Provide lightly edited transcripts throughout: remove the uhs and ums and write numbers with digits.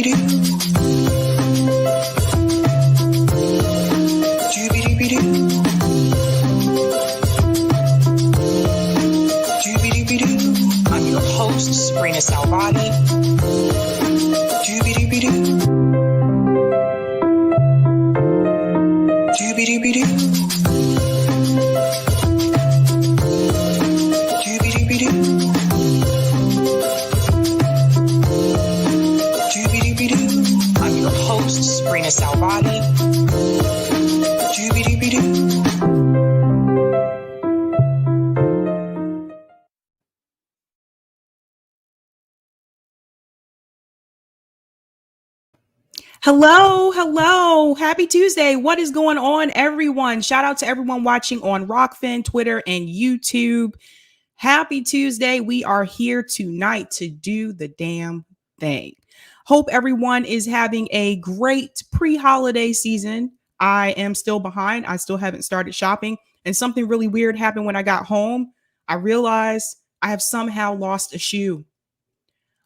I'm your host, Sabrina Salvati. I'm your host, Sabrina Salvati. Hello. Happy Tuesday. What is going on, everyone? Shout out to everyone watching on Rockfin, Twitter, and YouTube. Happy Tuesday. We are here tonight to do the damn thing. Hope everyone is having a great pre-holiday season. I am still behind. I still haven't started shopping. And something really weird happened when I got home. I realized I have somehow lost a shoe.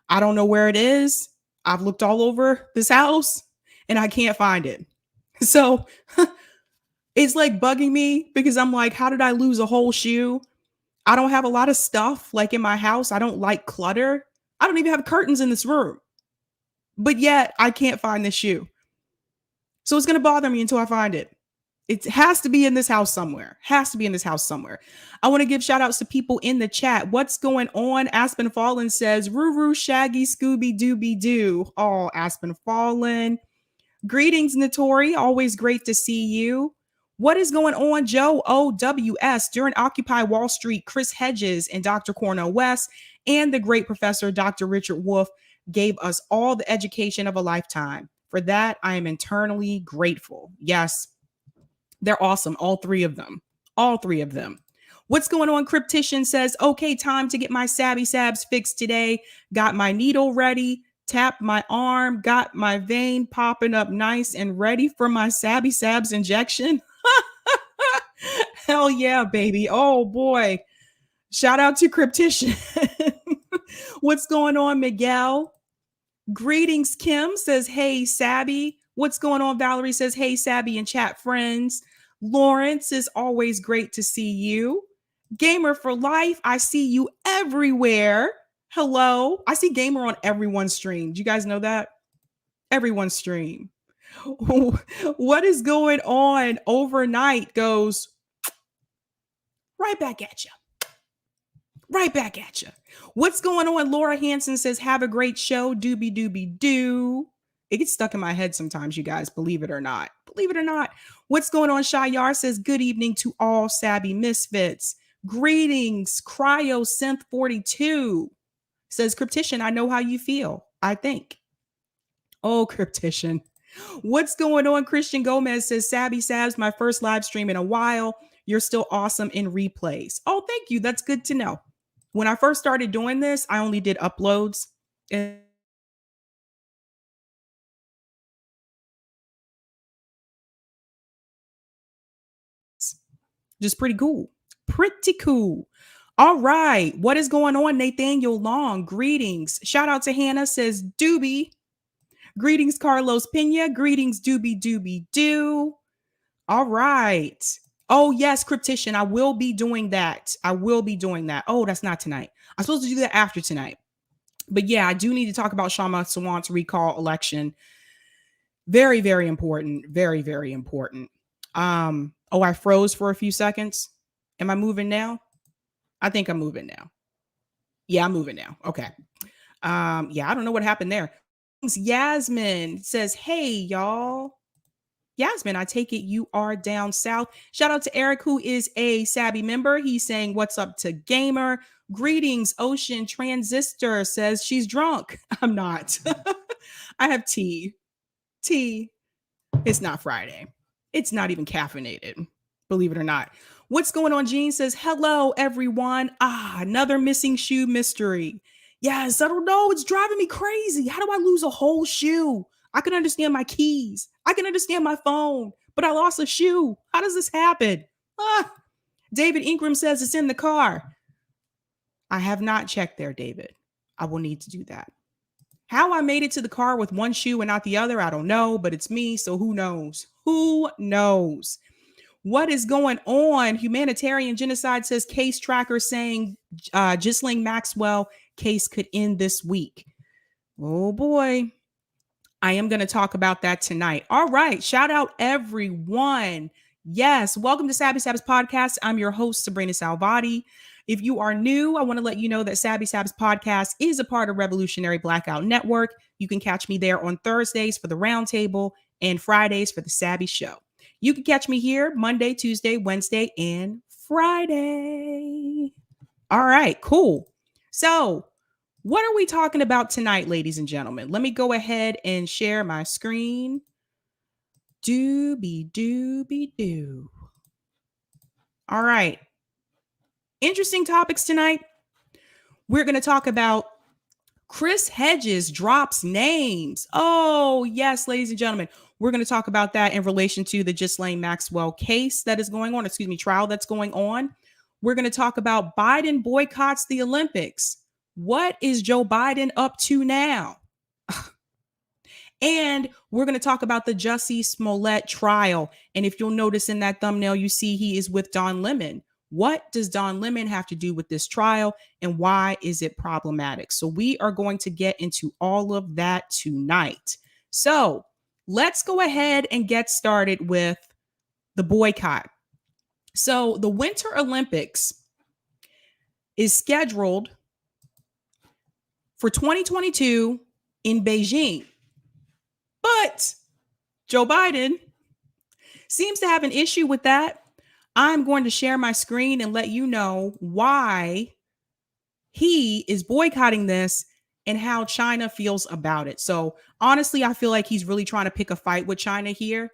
I don't know where it is. I've looked all over this house and I can't find it. So it's like bugging me because I'm like, how did I lose a whole shoe? I don't have a lot of stuff like in my house. I don't like clutter. I don't even have curtains in this room. But yet I can't find this shoe. So it's going to bother me until I find it. It has to be in this house somewhere. I want to give shout outs to people in the chat. What's going on? Aspen Fallen says, Ruru, Shaggy, Scooby, Dooby Doo. Oh, Aspen Fallen. Greetings, Notori. Always great to see you. What is going on, Joe OWS? During Occupy Wall Street, Chris Hedges and Dr. Cornel West and the great professor, Dr. Richard Wolff, gave us all the education of a lifetime. For that, I am eternally grateful. Yes, they're awesome. All three of them. What's going on? Cryptician says, okay, time to get my Sabs fixed today. Got my needle ready. Tapped my arm. Got my vein popping up nice and ready for my Sabs injection. Hell yeah, baby. Oh boy. Shout out to Cryptician. What's going on, Miguel? Greetings, Kim says, hey, Sabby. What's going on? Valerie says, hey, Sabby and chat friends. Lawrence is always great to see you. Gamer for life. I see you everywhere. Hello. I see Gamer on everyone's stream. Do you guys know that? Everyone's stream. What is going on? Overnight goes right back at you. What's going on? Laura Hansen says, have a great show. Doobie doo. It gets stuck in my head sometimes, you guys, believe it or not. What's going on? Shayar says, good evening to all Sabby misfits. Greetings. Cryo Synth 42 says, Cryptician, I know how you feel, I think. Oh, Cryptician. What's going on? Christian Gomez says, Sabby Sabs, my first live stream in a while. You're still awesome in replays. Oh, thank you. That's good to know. When I first started doing this, I only did uploads. And just pretty cool. All right. What is going on? Nathaniel Long. Greetings. Shout out to Hannah says, Doobie. Greetings, Carlos Pena. Greetings, Doobie Doo. All right. Oh, yes, Cryptician. I will be doing that. Oh, that's not tonight. I'm supposed to do that after tonight. But yeah, I do need to talk about Shama Sawant's recall election. Very, very important. Very, very important. Oh, I froze for a few seconds. Am I moving now? I think I'm moving now. Yeah, I'm moving now. Okay. Yeah, I don't know what happened there. Yasmin says, hey, y'all. Yasmin, I take it you are down south. Shout out to Eric, who is a Sabby member. He's saying, what's up to Gamer? Greetings, Ocean Transistor says she's drunk. I'm not. I have tea. It's not Friday. It's not even caffeinated, believe it or not. What's going on? Jean says, hello, everyone. Another missing shoe mystery. Yes, I don't know. It's driving me crazy. How do I lose a whole shoe? I can understand my keys. I can understand my phone, but I lost a shoe. How does this happen? David Ingram says it's in the car. I have not checked there, David. I will need to do that. How I made it to the car with one shoe and not the other, I don't know, but it's me. So who knows? Who knows? What is going on? Humanitarian genocide says case tracker saying Ghislaine Maxwell case could end this week. Oh boy. I am going to talk about that tonight. All right. Shout out everyone. Yes. Welcome to Sabby's podcast. I'm your host, Sabrina Salvati. If you are new, I want to let you know that Sabby's podcast is a part of Revolutionary Blackout Network. You can catch me there on Thursdays for the Roundtable and Fridays for the Sabby Show. You can catch me here Monday, Tuesday, Wednesday, and Friday. All right, cool. So, what are we talking about tonight, ladies and gentlemen? Let me go ahead and share my screen. Doobie doobie doo. All right. Interesting topics tonight. We're going to talk about Chris Hedges drops names. Oh, yes, ladies and gentlemen. We're going to talk about that in relation to the Ghislaine Maxwell case that is going on, trial that's going on. We're going to talk about Biden boycotts the Olympics. What is Joe Biden up to now? And we're going to talk about the Jussie Smollett trial. And if you'll notice in that thumbnail, you see he is with Don Lemon. What does Don Lemon have to do with this trial and why is it problematic? So we are going to get into all of that tonight. So let's go ahead and get started with the boycott. So the Winter Olympics is scheduled for 2022 in Beijing. But Joe Biden seems to have an issue with that. I'm going to share my screen and let you know why he is boycotting this and how China feels about it. So honestly, I feel like he's really trying to pick a fight with China here.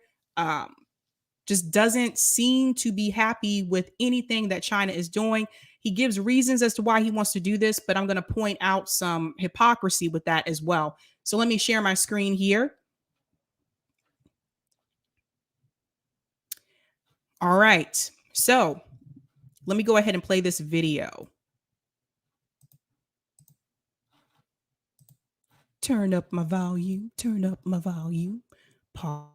Just doesn't seem to be happy with anything that China is doing. He gives reasons as to why he wants to do this, but I'm going to point out some hypocrisy with that as well. So let me share my screen here. All right, so let me go ahead and play this video. Turn up my volume, Pause.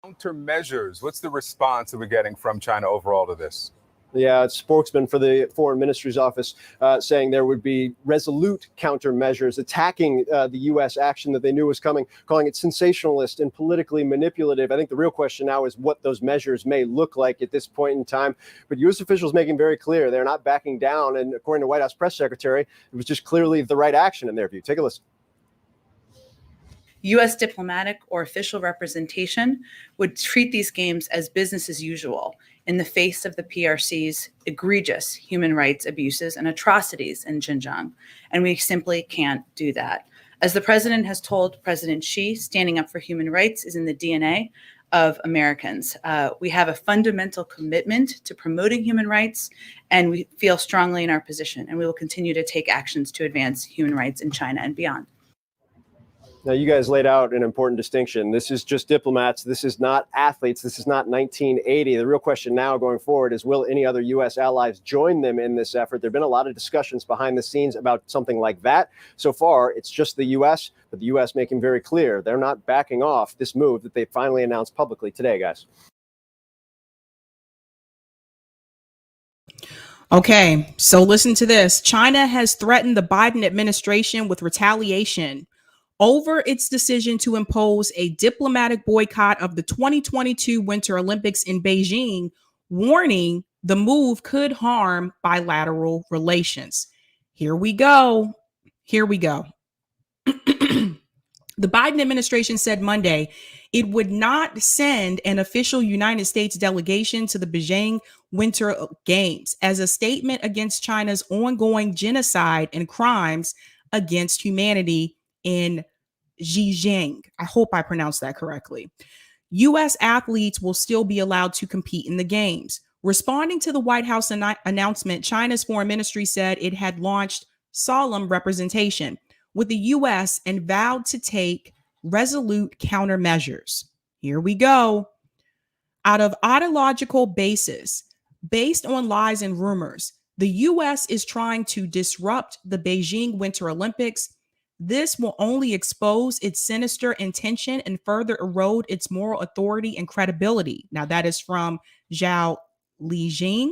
Countermeasures. What's the response that we're getting from China overall to this? Yeah, it's spokesman for the Foreign Ministry's office saying there would be resolute countermeasures attacking the U.S. action that they knew was coming, calling it sensationalist and politically manipulative. I think the real question now is what those measures may look like at this point in time. But U.S. officials making very clear they're not backing down. And according to White House press secretary, it was just clearly the right action in their view. Take a listen. U.S. diplomatic or official representation would treat these games as business as usual in the face of the PRC's egregious human rights abuses and atrocities in Xinjiang. And we simply can't do that. As the president has told President Xi, standing up for human rights is in the DNA of Americans. We have a fundamental commitment to promoting human rights, and we feel strongly in our position, and we will continue to take actions to advance human rights in China and beyond. Now, you guys laid out an important distinction. This is just diplomats. This is not athletes. This is not 1980. The real question now going forward is, will any other U.S. allies join them in this effort? There have been a lot of discussions behind the scenes about something like that. So far, it's just the U.S., but the U.S. making very clear they're not backing off this move that they finally announced publicly today, guys. Okay, so listen to this. China has threatened the Biden administration with retaliation over its decision to impose a diplomatic boycott of the 2022 Winter Olympics in Beijing, warning the move could harm bilateral relations. Here we go. The Biden administration said Monday it would not send an official United States delegation to the Beijing Winter Games as a statement against China's ongoing genocide and crimes against humanity in Xinjiang. I hope I pronounced that correctly. U.S. athletes will still be allowed to compete in the games. Responding to the White House announcement, China's foreign ministry said it had launched solemn representation with the U.S. and vowed to take resolute countermeasures. Here we go. Out of ideological basis, based on lies and rumors, The US is trying to disrupt the Beijing Winter Olympics. This will only expose its sinister intention and further erode its moral authority and credibility. Now, that is from Zhao Lijing.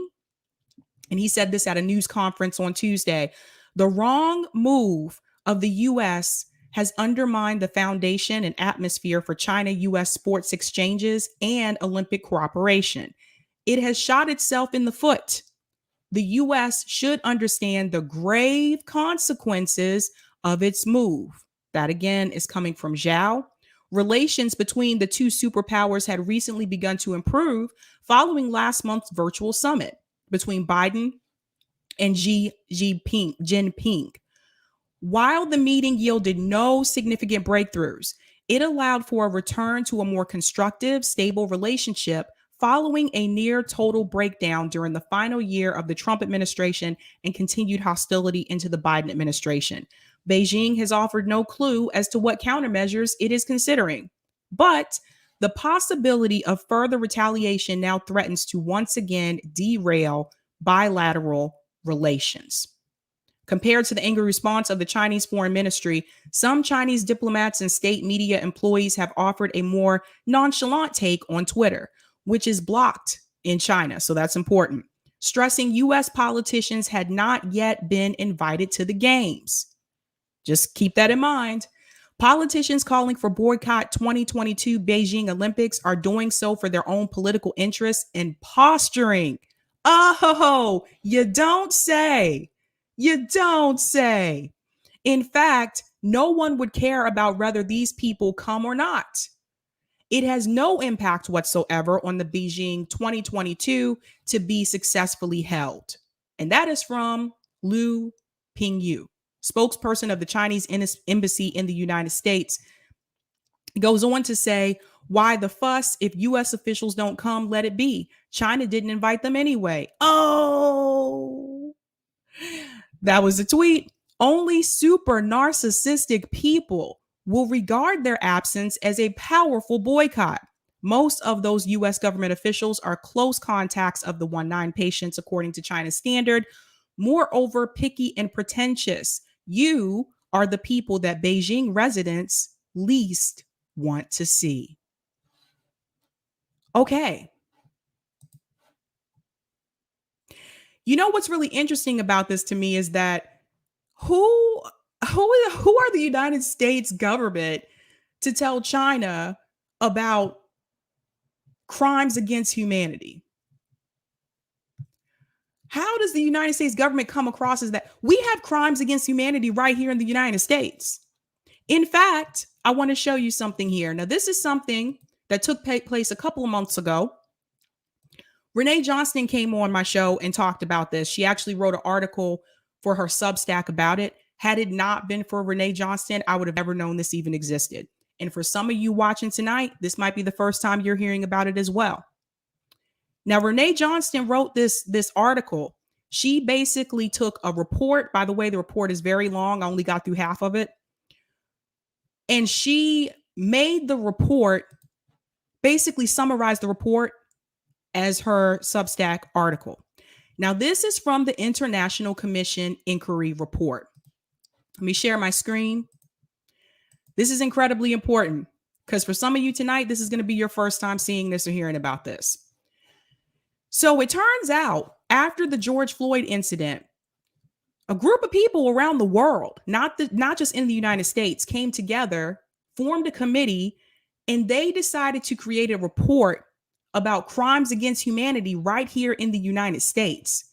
And he said this at a news conference on Tuesday. The wrong move of the US has undermined the foundation and atmosphere for China-US sports exchanges and Olympic cooperation. It has shot itself in the foot. The US should understand the grave consequences of its move. That again is coming from Zhao. Relations between the two superpowers had recently begun to improve following last month's virtual summit between Biden and Xi Jinping. While the meeting yielded no significant breakthroughs, it allowed for a return to a more constructive, stable relationship following a near total breakdown during the final year of the Trump administration and continued hostility into the Biden administration. Beijing has offered no clue as to what countermeasures it is considering, but the possibility of further retaliation now threatens to once again derail bilateral relations. Compared to the angry response of the Chinese foreign ministry, some Chinese diplomats and state media employees have offered a more nonchalant take on Twitter, which is blocked in China. So that's important. Stressing US politicians had not yet been invited to the games. Just keep that in mind. Politicians calling for boycott 2022 Beijing Olympics are doing so for their own political interests and posturing. Oh, you don't say. You don't say. In fact, no one would care about whether these people come or not. It has no impact whatsoever on the Beijing 2022 to be successfully held. And that is from Liu Pingyu, spokesperson of the Chinese embassy in the United States. It goes on to say, why the fuss? If US officials don't come, let it be. China didn't invite them anyway. Oh, that was a tweet. Only super narcissistic people will regard their absence as a powerful boycott. Most of those US government officials are close contacts of the 19 patients, according to China's standard. Moreover, picky and pretentious. You are the people that Beijing residents least want to see. Okay. You know what's really interesting about this to me is that who are the United States government to tell China about crimes against humanity? How does the United States government come across as that? We have crimes against humanity right here in the United States. In fact, I want to show you something here. Now, this is something that took place a couple of months ago. Renee Johnston came on my show and talked about this. She actually wrote an article for her Substack about it. Had it not been for Renee Johnston, I would have never known this even existed. And for some of you watching tonight, this might be the first time you're hearing about it as well. Now, Renee Johnston wrote this article. She basically took a report. By the way, the report is very long. I only got through half of it. And she made the report, basically summarized the report as her Substack article. Now, this is from the International Commission Inquiry Report. Let me share my screen. This is incredibly important because for some of you tonight, this is going to be your first time seeing this or hearing about this. So it turns out after the George Floyd incident, a group of people around the world, not just in the United States, came together, formed a committee, and they decided to create a report about crimes against humanity right here in the United States.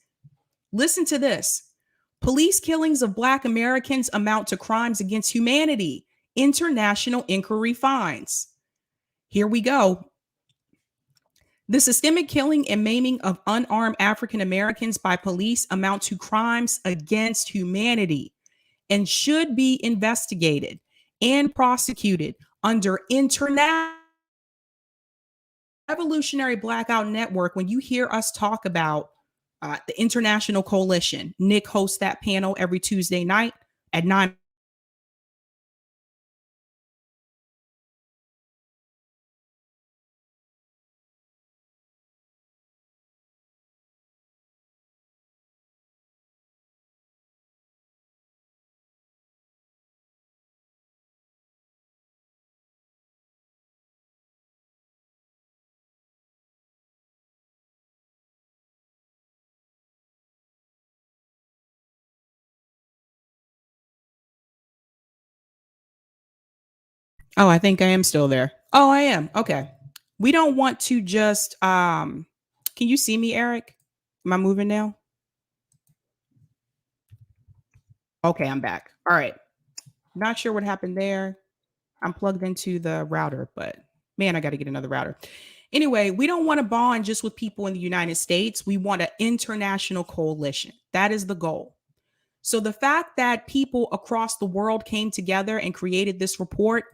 Listen to this. Police killings of Black Americans amount to crimes against humanity. International inquiry finds. Here we go. The systemic killing and maiming of unarmed African Americans by police amount to crimes against humanity and should be investigated and prosecuted under international Revolutionary Blackout Network. When you hear us talk about the International Coalition, Nick hosts that panel every Tuesday night at 9 Oh, I think I am still there. Oh, I am. Okay. We don't want to just can you see me, Eric? Am I moving now? Okay, I'm back. All right. Not sure what happened there. I'm plugged into the router, but man, I got to get another router. Anyway, we don't want to bond just with people in the United States. We want an international coalition. That is the goal. So the fact that people across the world came together and created this report,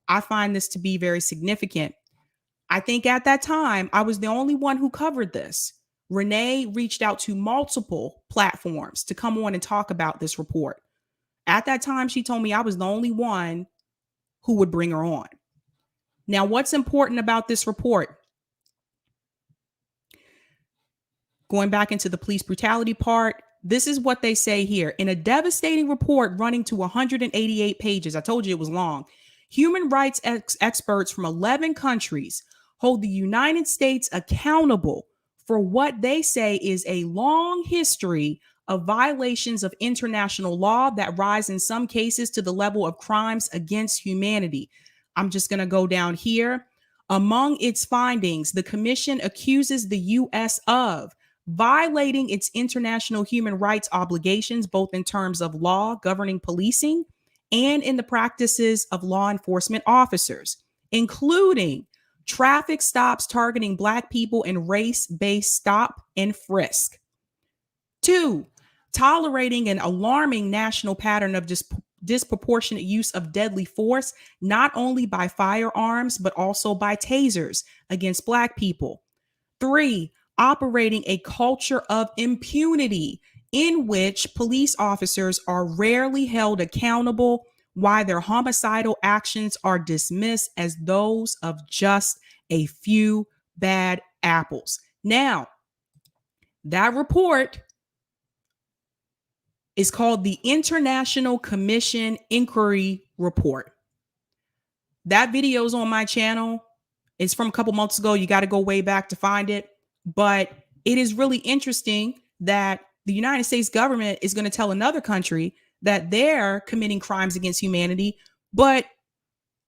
I find this to be very significant. I think at that time, I was the only one who covered this. Renee reached out to multiple platforms to come on and talk about this report. At that time, she told me I was the only one who would bring her on. Now, what's important about this report? Going back into the police brutality part, this is what they say here. In a devastating report running to 188 pages, I told you it was long, human rights experts from 11 countries hold the United States accountable for what they say is a long history of violations of international law that rise in some cases to the level of crimes against humanity. I'm just going to go down here. Among its findings, the commission accuses the U.S. of violating its international human rights obligations, both in terms of law governing policing and in the practices of law enforcement officers, including traffic stops targeting Black people and race-based stop and frisk. 2, tolerating an alarming national pattern of disproportionate use of deadly force, not only by firearms, but also by tasers against Black people. 3, operating a culture of impunity in which police officers are rarely held accountable, why their homicidal actions are dismissed as those of just a few bad apples. Now, that report is called the International Commission Inquiry Report. That video is on my channel. It's from a couple months ago. You got to go way back to find it. But it is really interesting that the United States government is going to tell another country that they're committing crimes against humanity. But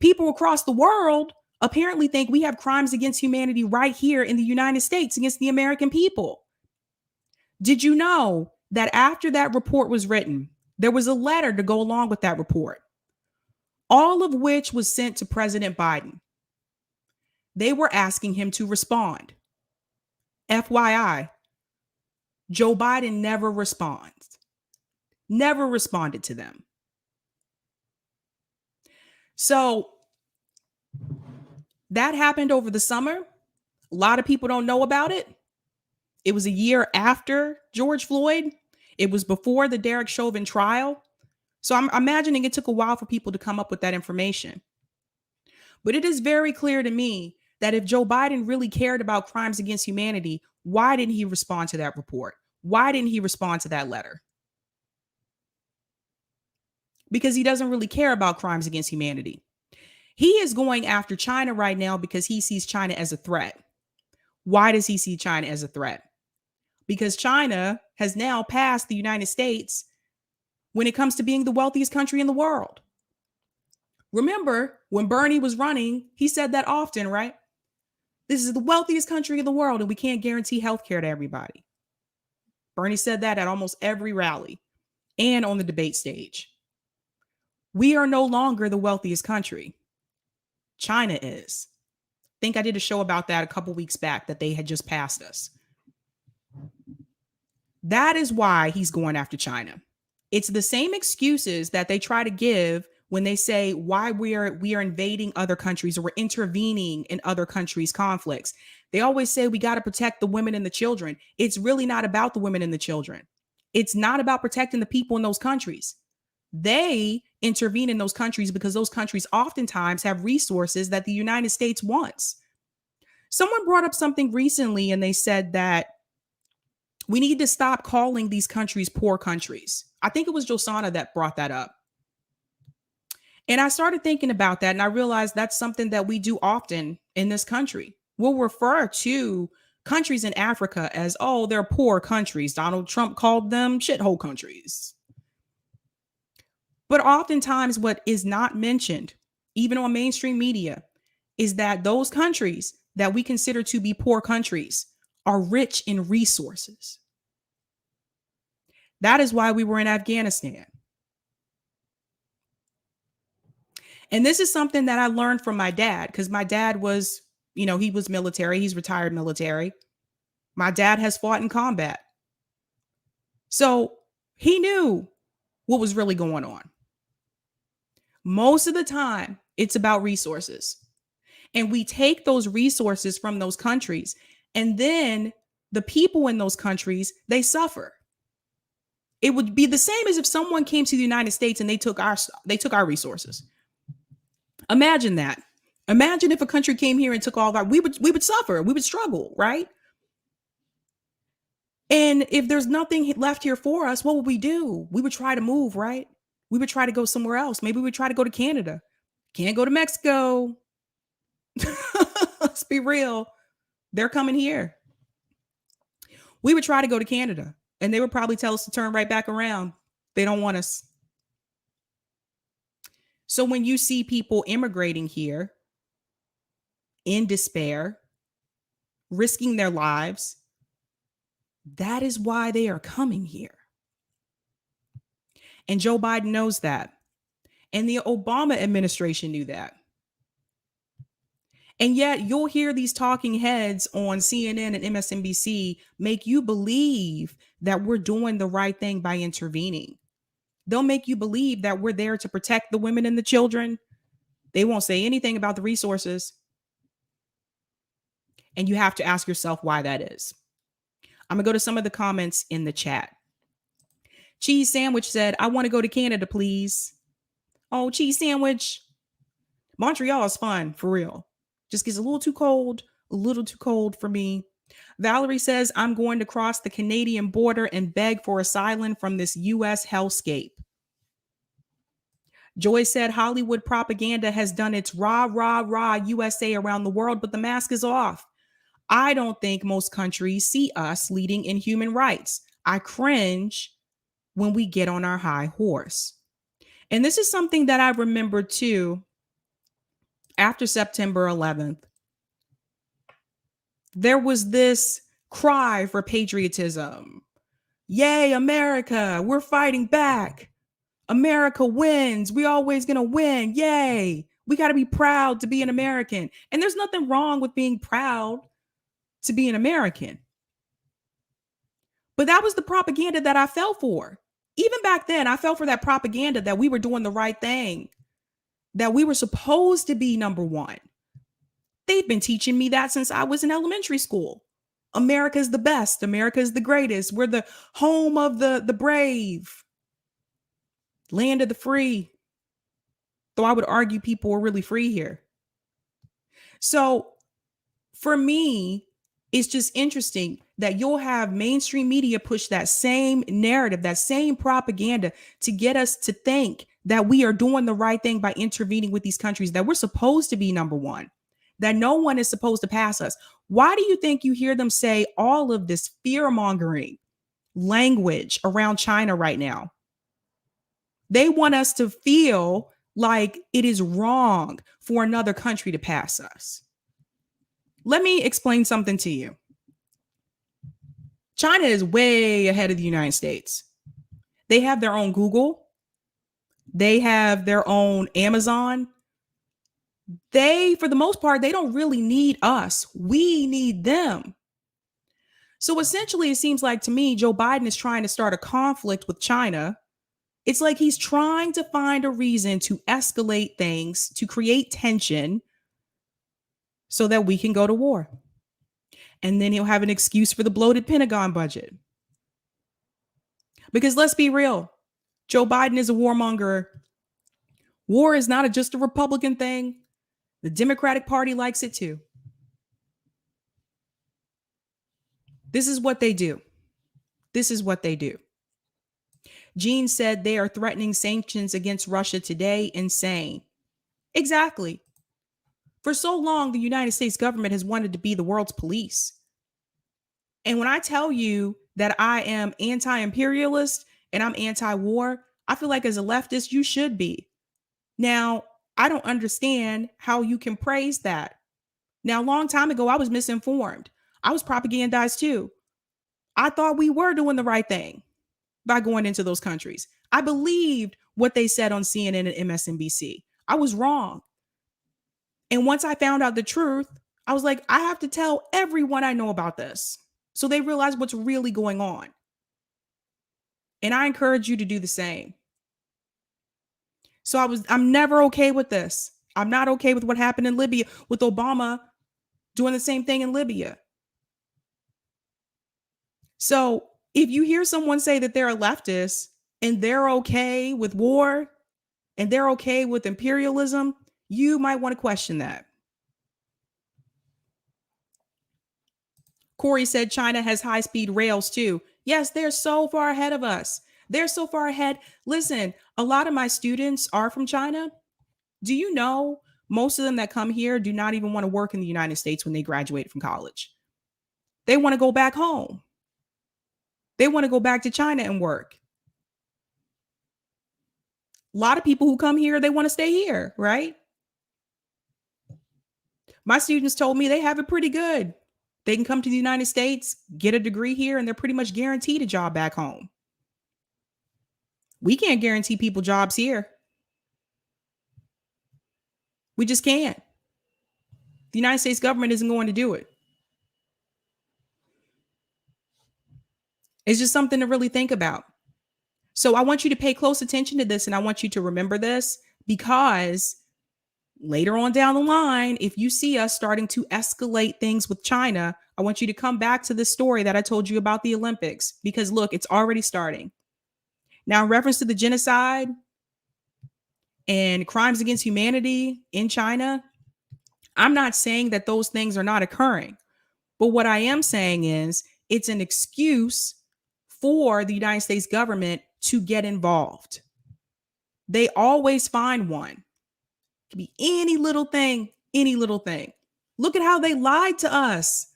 people across the world apparently think we have crimes against humanity right here in the United States against the American people. Did you know that after that report was written, there was a letter to go along with that report, all of which was sent to President Biden? They were asking him to respond. FYI, Joe Biden never responded to them. So that happened over the summer. A lot of people don't know about it. It was a year after George Floyd. It was before the Derek Chauvin trial. So I'm imagining it took a while for people to come up with that information. But it is very clear to me that if Joe Biden really cared about crimes against humanity, why didn't he respond to that report? Why didn't he respond to that letter? Because he doesn't really care about crimes against humanity. He is going after China right now because he sees China as a threat. Why does he see China as a threat? Because China has now passed the United States when it comes to being the wealthiest country in the world. Remember, when Bernie was running, he said that often, right? This is the wealthiest country in the world, and we can't guarantee healthcare to everybody. Bernie said that at almost every rally and on the debate stage. We are no longer the wealthiest country. China is. I think I did a show about that a couple weeks back, that they had just passed us. That is why he's going after China. It's the same excuses that they try to give when they say why we are invading other countries or we're intervening in other countries' conflicts. They always say we got to protect the women and the children. It's really not about the women and the children. It's not about protecting the people in those countries. They intervene in those countries because those countries oftentimes have resources that the United States wants. Someone brought up something recently and they said that we need to stop calling these countries poor countries. I think it was Josana that brought that up. And I started thinking about that and I realized that's something that we do often in this country. We'll refer to countries in Africa as, oh, they're poor countries. Donald Trump called them shithole countries. But oftentimes what is not mentioned even on mainstream media, is that those countries that we consider to be poor countries are rich in resources. That is why we were in Afghanistan. And this is something that I learned from my dad, because my dad was, he was military. He's retired military. My dad has fought in combat. So he knew what was really going on. Most of the time, it's about resources. And we take those resources from those countries, and then the people in those countries, they suffer. It would be the same as if someone came to the United States and they took our resources. Imagine that. Imagine if a country came here and took all of our, we would suffer, we would struggle, right? And if there's nothing left here for us, what would we do? We would try to move, right? We would try to go somewhere else. Maybe we would try to go to Canada. Can't go to Mexico. Let's be real. They're coming here. We would try to go to Canada, and they would probably tell us to turn right back around. They don't want us. So when you see people immigrating here in despair, risking their lives, that is why they are coming here. And Joe Biden knows that. And the Obama administration knew that. And yet you'll hear these talking heads on CNN and MSNBC make you believe that we're doing the right thing by intervening. They'll make you believe that we're there to protect the women and the children. They won't say anything about the resources. And you have to ask yourself why that is. I'm going to go to some of the comments in the chat. Cheese Sandwich said, I want to go to Canada, please. Oh, Cheese Sandwich. Montreal is fun, for real. Just gets a little too cold for me. Valerie says, I'm going to cross the Canadian border and beg for asylum from this U.S. hellscape. Joy said, Hollywood propaganda has done its rah, rah, rah USA around the world, but the mask is off. I don't think most countries see us leading in human rights. I cringe when we get on our high horse. And this is something that I remember too after September 11th. There was this cry for patriotism. Yay, America, we're fighting back. America wins. We always gonna win. Yay. We got to be proud to be an American. And there's nothing wrong with being proud to be an American. But that was the propaganda that I fell for. Even back then, I fell for that propaganda that we were doing the right thing, that we were supposed to be number one. They've been teaching me that since I was in elementary school. America's the best. America's the greatest. We're the home of the brave, land of the free. Though I would argue people are really free here. So for me, it's just interesting that you'll have mainstream media push that same narrative, that same propaganda to get us to think that we are doing the right thing by intervening with these countries, that we're supposed to be number one, that no one is supposed to pass us. Why do you think you hear them say all of this fear-mongering language around China right now? They want us to feel like it is wrong for another country to pass us. Let me explain something to you. China is way ahead of the United States. They have their own Google. They have their own Amazon. For the most part, they don't really need us. We need them. So essentially, it seems like to me, Joe Biden is trying to start a conflict with China. It's like he's trying to find a reason to escalate things, to create tension so that we can go to war. And then he'll have an excuse for the bloated Pentagon budget. Because let's be real, Joe Biden is a warmonger. War is not just a Republican thing. The Democratic Party likes it too. This is what they do. This is what they do. Gene said they are threatening sanctions against Russia today. Insane. Exactly. For so long, the United States government has wanted to be the world's police. And when I tell you that I am anti-imperialist and I'm anti-war, I feel like as a leftist, you should be. Now, I don't understand how you can praise that. Now, a long time ago, I was misinformed. I was propagandized too. I thought we were doing the right thing by going into those countries. I believed what they said on CNN and MSNBC. I was wrong. And once I found out the truth, I was like, I have to tell everyone I know about this so they realize what's really going on. And I encourage you to do the same. So I'm never okay with this. I'm not okay with what happened in Libya with Obama doing the same thing in Libya. So if you hear someone say that they're a leftist and they're okay with war and they're okay with imperialism, you might want to question that. Corey said China has high-speed rails too. Yes, they're so far ahead of us. They're so far ahead. Listen, a lot of my students are from China. Do you know most of them that come here do not even want to work in the United States when they graduate from college? They want to go back home. They want to go back to China and work. A lot of people who come here, they want to stay here, right? My students told me they have it pretty good. They can come to the United States, get a degree here, and they're pretty much guaranteed a job back home. We can't guarantee people jobs here. We just can't. The United States government isn't going to do it. It's just something to really think about. So I want you to pay close attention to this, and I want you to remember this, because later on down the line, if you see us starting to escalate things with China, I want you to come back to this story that I told you about the Olympics, because look, it's already starting. Now, in reference to the genocide and crimes against humanity in China, I'm not saying that those things are not occurring. But what I am saying is it's an excuse for the United States government to get involved. They always find one. It could be any little thing, any little thing. Look at how they lied to us.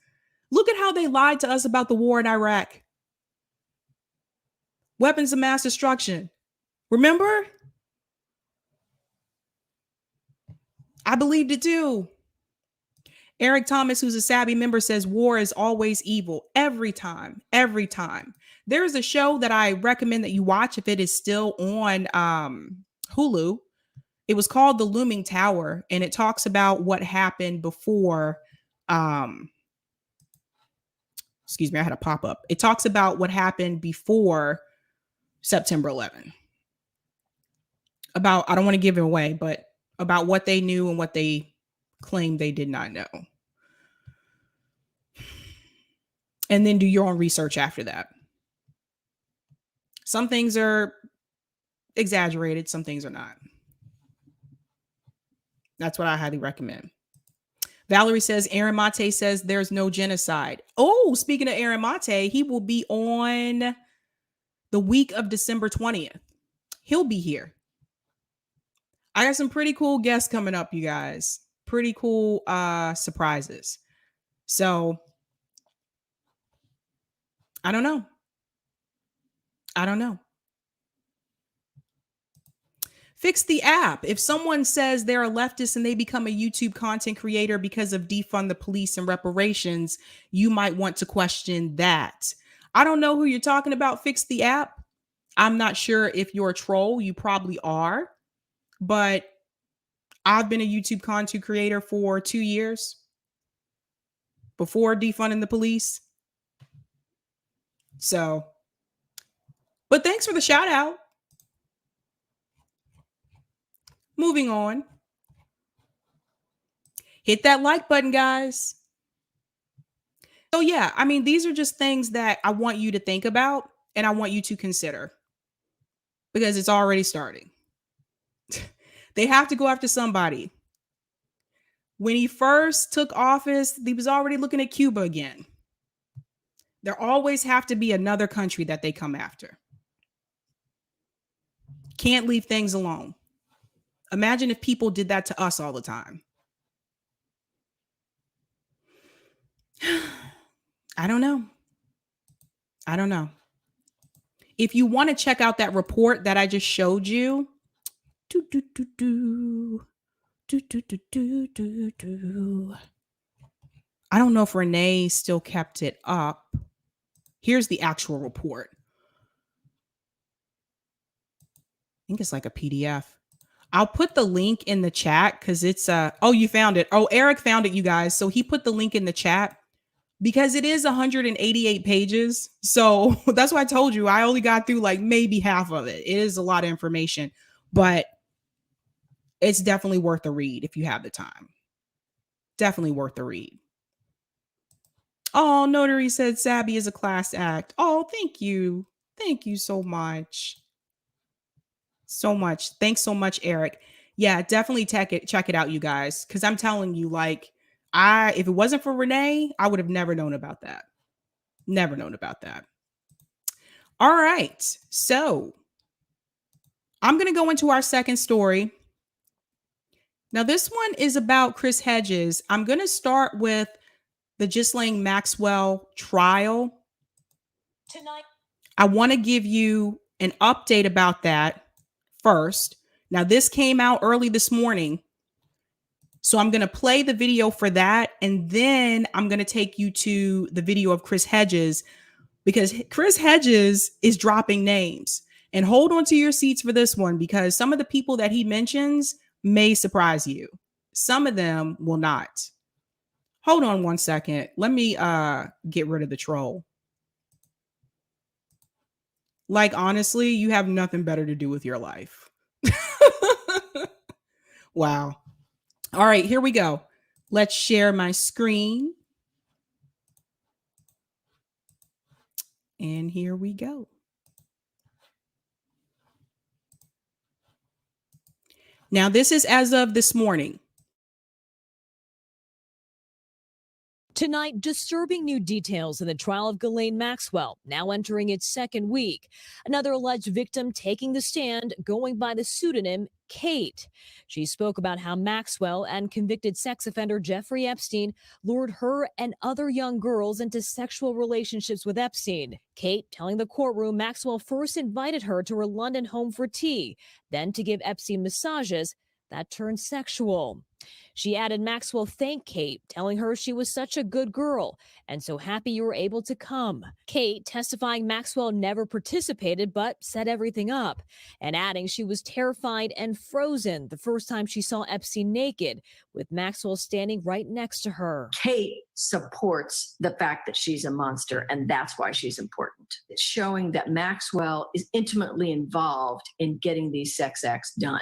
Look at how they lied to us about the war in Iraq. Weapons of mass destruction. Remember? I believed it too. Eric Thomas, who's a Sabby member, says war is always evil. Every time. Every time. There's a show that I recommend that you watch if it is still on Hulu. It was called The Looming Tower, and it talks about what happened before. Excuse me, I had a pop-up. It talks about what happened before September 11. About, I don't want to give it away, but about what they knew and what they claimed they did not know. And then do your own research after that. Some things are exaggerated, some things are not. That's what I highly recommend. Valerie says, Aaron Mate says there's no genocide. Oh, speaking of Aaron Mate, he will be on the week of December 20th. He'll be here. I got some pretty cool guests coming up, you guys. Pretty cool surprises. So, I don't know. Fix the app. If someone says they're a leftist and they become a YouTube content creator because of defund the police and reparations, you might want to question that. I don't know who you're talking about. Fix the app. I'm not sure if you're a troll. You probably are. But I've been a YouTube content creator for 2 years before defunding the police. So, but thanks for the shout out. Moving on. Hit that like button, guys. So yeah, I mean, these are just things that I want you to think about and I want you to consider because it's already starting. They have to go after somebody. When he first took office, he was already looking at Cuba again. There always have to be another country that they come after. Can't leave things alone. Imagine if people did that to us all the time. I don't know. If you want to check out that report that I just showed you, I don't know if Renee still kept it up. Here's the actual report. I think it's like a PDF. I'll put the link in the chat because it's oh, you found it. Oh, Eric found it, you guys. So he put the link in the chat because it is 188 pages. So that's why I told you I only got through like maybe half of it. It is a lot of information, but it's definitely worth a read if you have the time. Definitely worth the read. Oh, Notary said Sabby is a class act. Oh, thank you. Thank you so much. So much. Thanks so much, Eric. Yeah, definitely check it out, you guys. Because I'm telling you, like, if it wasn't for Renee, I would have never known about that. Never known about that. All right. So I'm going to go into our second story. Now, this one is about Chris Hedges. I'm going to start with the Ghislaine Maxwell trial. Tonight, I want to give you an update about that first. Now, this came out early this morning. So I'm going to play the video for that. And then I'm going to take you to the video of Chris Hedges because Chris Hedges is dropping names. And hold on to your seats for this one because some of the people that he mentions may surprise you. Some of them will not. Hold on one second. Let me get rid of the troll. Like, honestly, you have nothing better to do with your life. Wow. All right, here we go. Let's share my screen. And here we go. Now, this is as of this morning. Tonight, disturbing new details in the trial of Ghislaine Maxwell, now entering its second week. Another alleged victim taking the stand, going by the pseudonym Kate. She spoke about how Maxwell and convicted sex offender Jeffrey Epstein lured her and other young girls into sexual relationships with Epstein. Kate telling the courtroom Maxwell first invited her to her London home for tea, then to give Epstein massages that turned sexual. She added Maxwell thanked Kate, telling her she was such a good girl and so happy you were able to come. Kate testifying Maxwell never participated but set everything up, and adding she was terrified and frozen the first time she saw Epstein naked, with Maxwell standing right next to her. Kate supports the fact that she's a monster, and that's why she's important. It's showing that Maxwell is intimately involved in getting these sex acts done.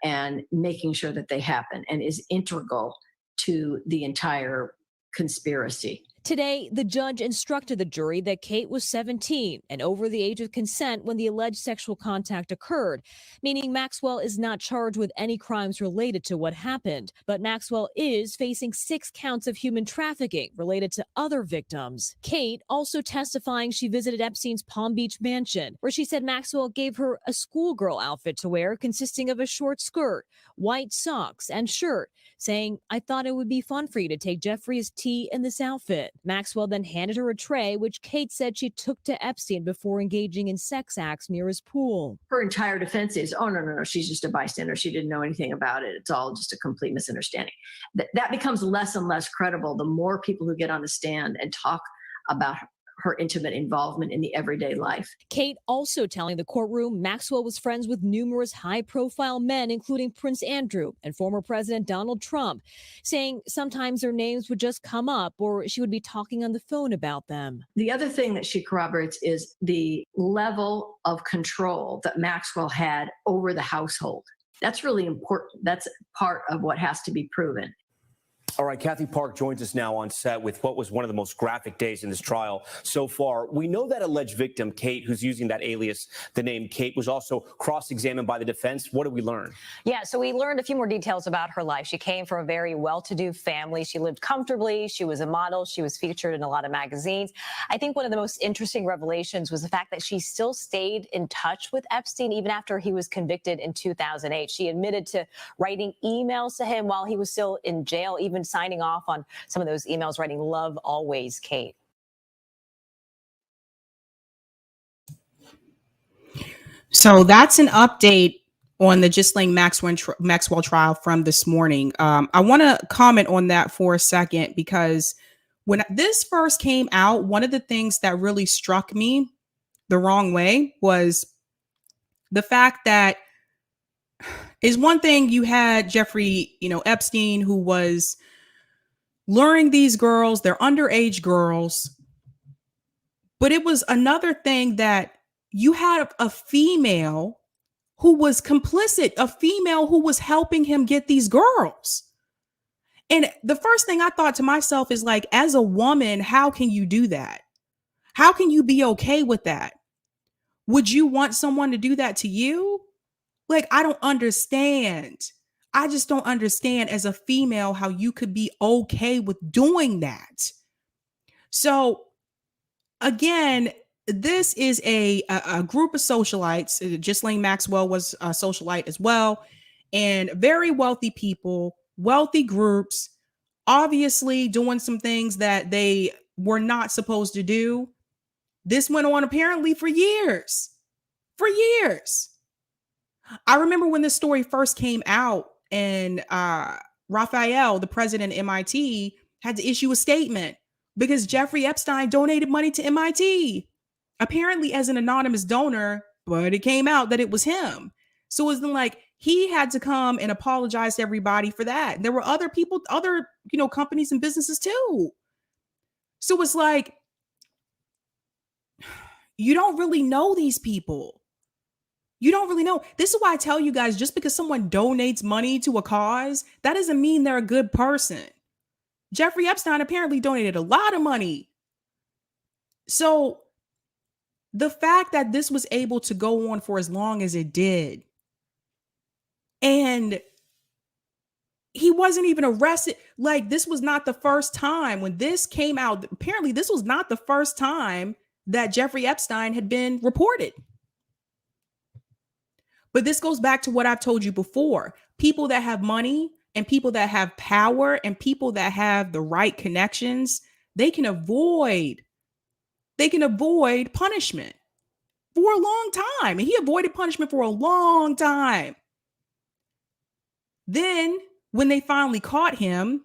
And making sure that they happen, and is integral to the entire conspiracy. Today, the judge instructed the jury that Kate was 17 and over the age of consent when the alleged sexual contact occurred, meaning Maxwell is not charged with any crimes related to what happened. But Maxwell is facing 6 counts of human trafficking related to other victims. Kate also testifying she visited Epstein's Palm Beach mansion, where she said Maxwell gave her a schoolgirl outfit to wear consisting of a short skirt, white socks, and shirt, saying, "I thought it would be fun for you to take Jeffrey's tea in this outfit." Maxwell then handed her a tray, which Kate said she took to Epstein before engaging in sex acts near his pool. Her entire defense is, oh, no, she's just a bystander. She didn't know anything about it. It's all just a complete misunderstanding. That becomes less and less credible the more people who get on the stand and talk about her intimate involvement in the everyday life. Kate also telling the courtroom Maxwell was friends with numerous high-profile men, including Prince Andrew and former President Donald Trump, saying sometimes their names would just come up or she would be talking on the phone about them. The other thing that she corroborates is the level of control that Maxwell had over the household. That's really important. That's part of what has to be proven. All right, Kathy Park joins us now on set with what was one of the most graphic days in this trial so far. We know that alleged victim, Kate, who's using that alias, the name Kate, was also cross-examined by the defense. What did we learn? Yeah, so we learned a few more details about her life. She came from a very well-to-do family. She lived comfortably. She was a model. She was featured in a lot of magazines. I think one of the most interesting revelations was the fact that she still stayed in touch with Epstein even after he was convicted in 2008. She admitted to writing emails to him while he was still in jail, even signing off on some of those emails, writing "Love always, Kate." So that's an update on the Ghislaine Maxwell trial from this morning. I want to comment on that for a second, because when this first came out, one of the things that really struck me the wrong way was the fact that is one thing you had Jeffrey, Epstein, who was luring these girls, they're underage girls. But it was another thing that you had a female who was complicit, a female who was helping him get these girls. And the first thing I thought to myself is, like, as a woman, how can you do that? How can you be okay with that? Would you want someone to do that to you? Like, I don't understand. I just don't understand as a female how you could be okay with doing that. So again, this is a group of socialites. Ghislaine Maxwell was a socialite as well, and very wealthy people, wealthy groups, obviously doing some things that they were not supposed to do. This went on apparently for years. For years. I remember when this story first came out, and Raphael, the president of MIT, had to issue a statement because Jeffrey Epstein donated money to MIT, apparently as an anonymous donor, but it came out that it was him. So it was like he had to come and apologize to everybody for that. And there were other people, other companies and businesses too. So it's like, you don't really know these people. You don't really know. This is why I tell you guys, just because someone donates money to a cause, that doesn't mean they're a good person. Jeffrey Epstein apparently donated a lot of money. So the fact that this was able to go on for as long as it did, and he wasn't even arrested. Like, this was not the first time when this came out. Apparently, this was not the first time that Jeffrey Epstein had been reported. But this goes back to what I've told you before. People that have money and people that have power and people that have the right connections, they can avoid punishment for a long time. And he avoided punishment for a long time. Then when they finally caught him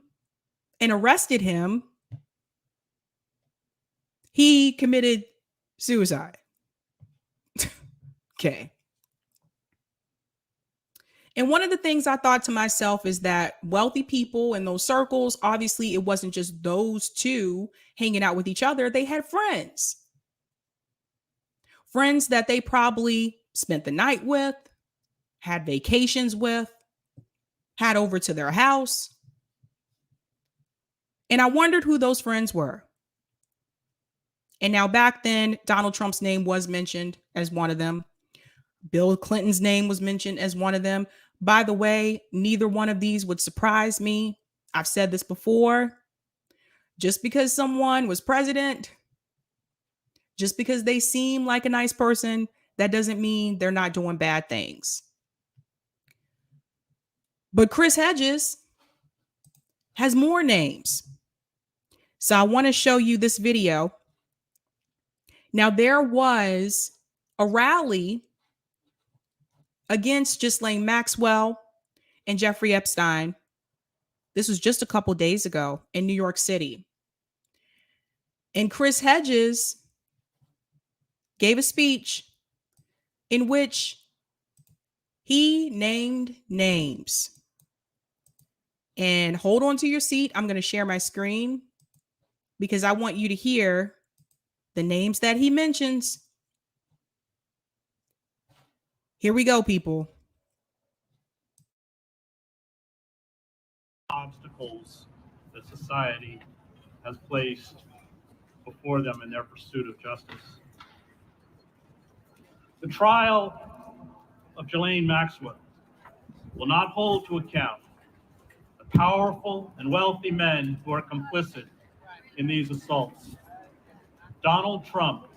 and arrested him, he committed suicide. Okay. And one of the things I thought to myself is that wealthy people in those circles, obviously it wasn't just those two hanging out with each other. They had friends. Friends that they probably spent the night with, had vacations with, had over to their house. And I wondered who those friends were. And now back then, Donald Trump's name was mentioned as one of them. Bill Clinton's name was mentioned as one of them. By the way, neither one of these would surprise me. I've said this before. Just because someone was president, just because they seem like a nice person, that doesn't mean they're not doing bad things. But Chris Hedges has more names. So I want to show you this video. Now, there was a rally against Ghislaine Maxwell and Jeffrey Epstein. This was just a couple days ago in New York City. And Chris Hedges gave a speech in which he named names. And hold on to your seat. I'm going to share my screen because I want you to hear the names that he mentions. Here we go, people. Obstacles that society has placed before them in their pursuit of justice. The trial of Ghislaine Maxwell will not hold to account the powerful and wealthy men who are complicit in these assaults. Donald Trump,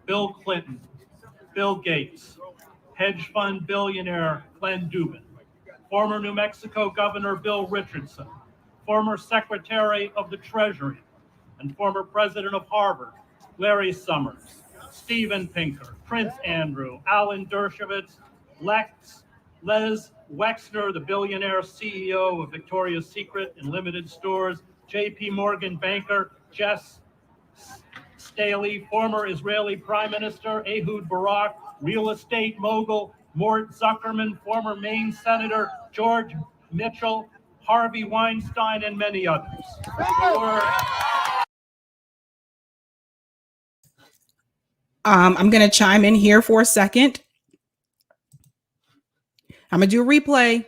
Bill Clinton, Bill Gates, hedge fund billionaire Glenn Dubin, former New Mexico Governor Bill Richardson, former Secretary of the Treasury, and former President of Harvard, Larry Summers, Steven Pinker, Prince Andrew, Alan Dershowitz, Lex Les Wexner, the billionaire CEO of Victoria's Secret and Limited Stores, J.P. Morgan banker Jess Staley, former Israeli Prime Minister Ehud Barak, real estate mogul Mort Zuckerman, former Maine Senator George Mitchell, Harvey Weinstein, and many others. I'm going to chime in here for a second. I'm going to do a replay.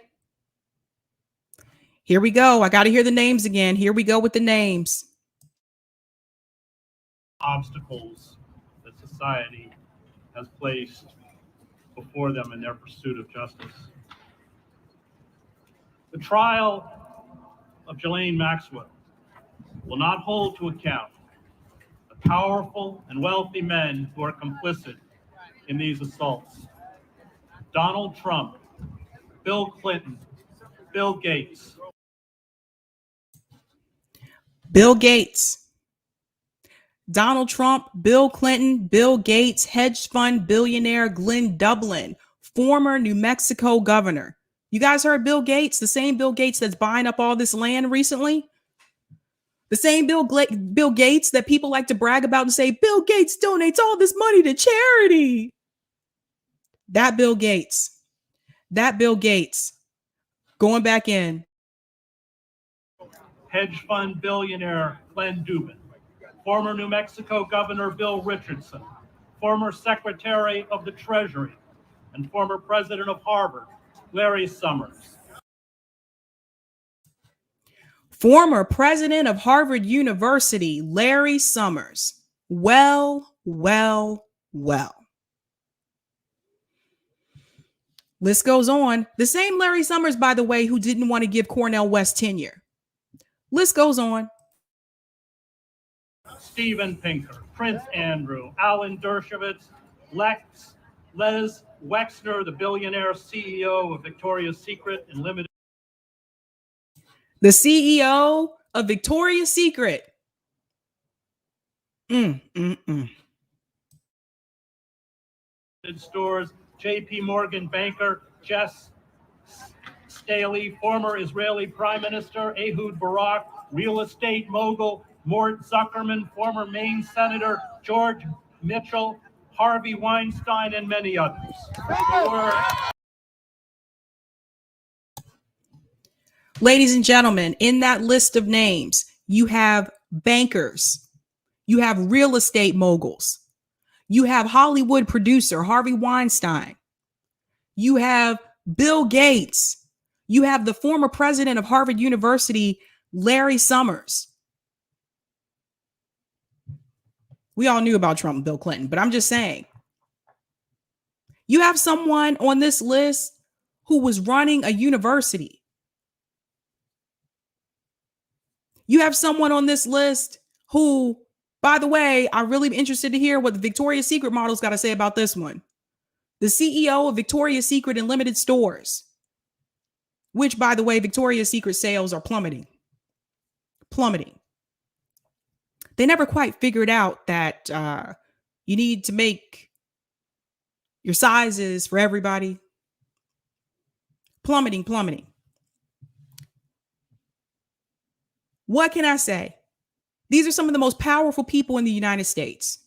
Here we go. I got to hear the names again. Here we go with the names. Obstacles that society has placed before them in their pursuit of justice. The trial of Ghislaine Maxwell will not hold to account the powerful and wealthy men who are complicit in these assaults. Donald Trump, Bill Clinton, Bill Gates. Bill Gates, Donald Trump, Bill Clinton, Bill Gates, hedge fund billionaire Glenn Dublin, former New Mexico governor. You guys heard Bill Gates, the same Bill Gates that's buying up all this land recently? The same Bill Gates that people like to brag about and say, Bill Gates donates all this money to charity. That Bill Gates, going back in. Hedge fund billionaire Glenn Dubin, former New Mexico Governor Bill Richardson, former Secretary of the Treasury, and former President of Harvard, Larry Summers. Former President of Harvard University, Larry Summers. Well. List goes on. The same Larry Summers, by the way, who didn't want to give Cornel West tenure. List goes on. Steven Pinker, Prince Andrew, Alan Dershowitz, Les Wexner, the billionaire CEO of Victoria's Secret and Limited. The CEO of Victoria's Secret. Stores, J.P. Morgan banker Jess Staley, former Israeli Prime Minister Ehud Barak, real estate mogul Mort Zuckerman, former Maine Senator George Mitchell, Harvey Weinstein, and many others. Ladies and gentlemen, in that list of names, you have bankers, you have real estate moguls, you have Hollywood producer Harvey Weinstein, you have Bill Gates, you have the former president of Harvard University, Larry Summers. We all knew about Trump and Bill Clinton, but I'm just saying, you have someone on this list who was running a university. You have someone on this list who, by the way, I'm really interested to hear what the Victoria's Secret model's got to say about this one. The CEO of Victoria's Secret and Limited Stores, which, by the way, Victoria's Secret sales are plummeting. They never quite figured out that you need to make your sizes for everybody. Plummeting. What can I say? These are some of the most powerful people in the United States.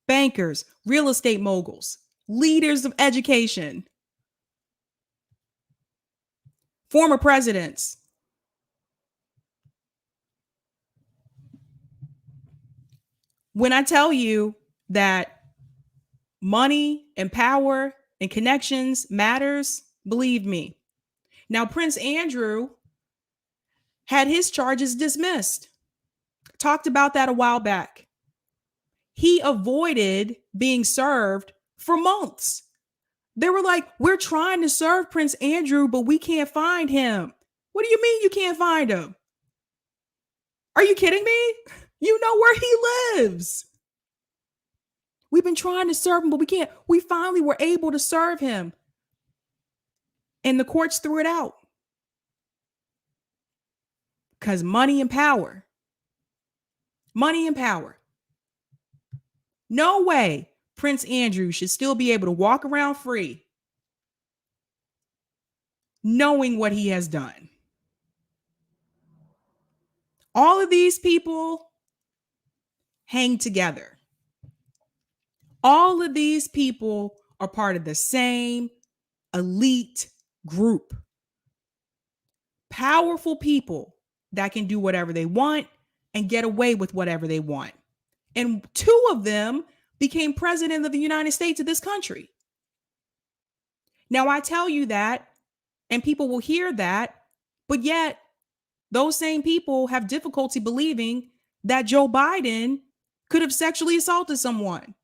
Bankers, real estate moguls, leaders of education, former presidents. When I tell you that money and power and connections matters, believe me. Now, Prince Andrew had his charges dismissed. Talked about that a while back. He avoided being served for months. They were like, we're trying to serve Prince Andrew, but we can't find him. What do you mean you can't find him? Are you kidding me? You know where he lives. We've been trying to serve him, but we can't. We finally were able to serve him. And the courts threw it out. Because money and power. No way Prince Andrew should still be able to walk around free knowing what he has done. All of these people hang together. All of these people are part of the same elite group. Powerful people that can do whatever they want and get away with whatever they want. And two of them became president of the United States of this country. Now, I tell you that, and people will hear that, but yet those same people have difficulty believing that Joe Biden could have sexually assaulted someone.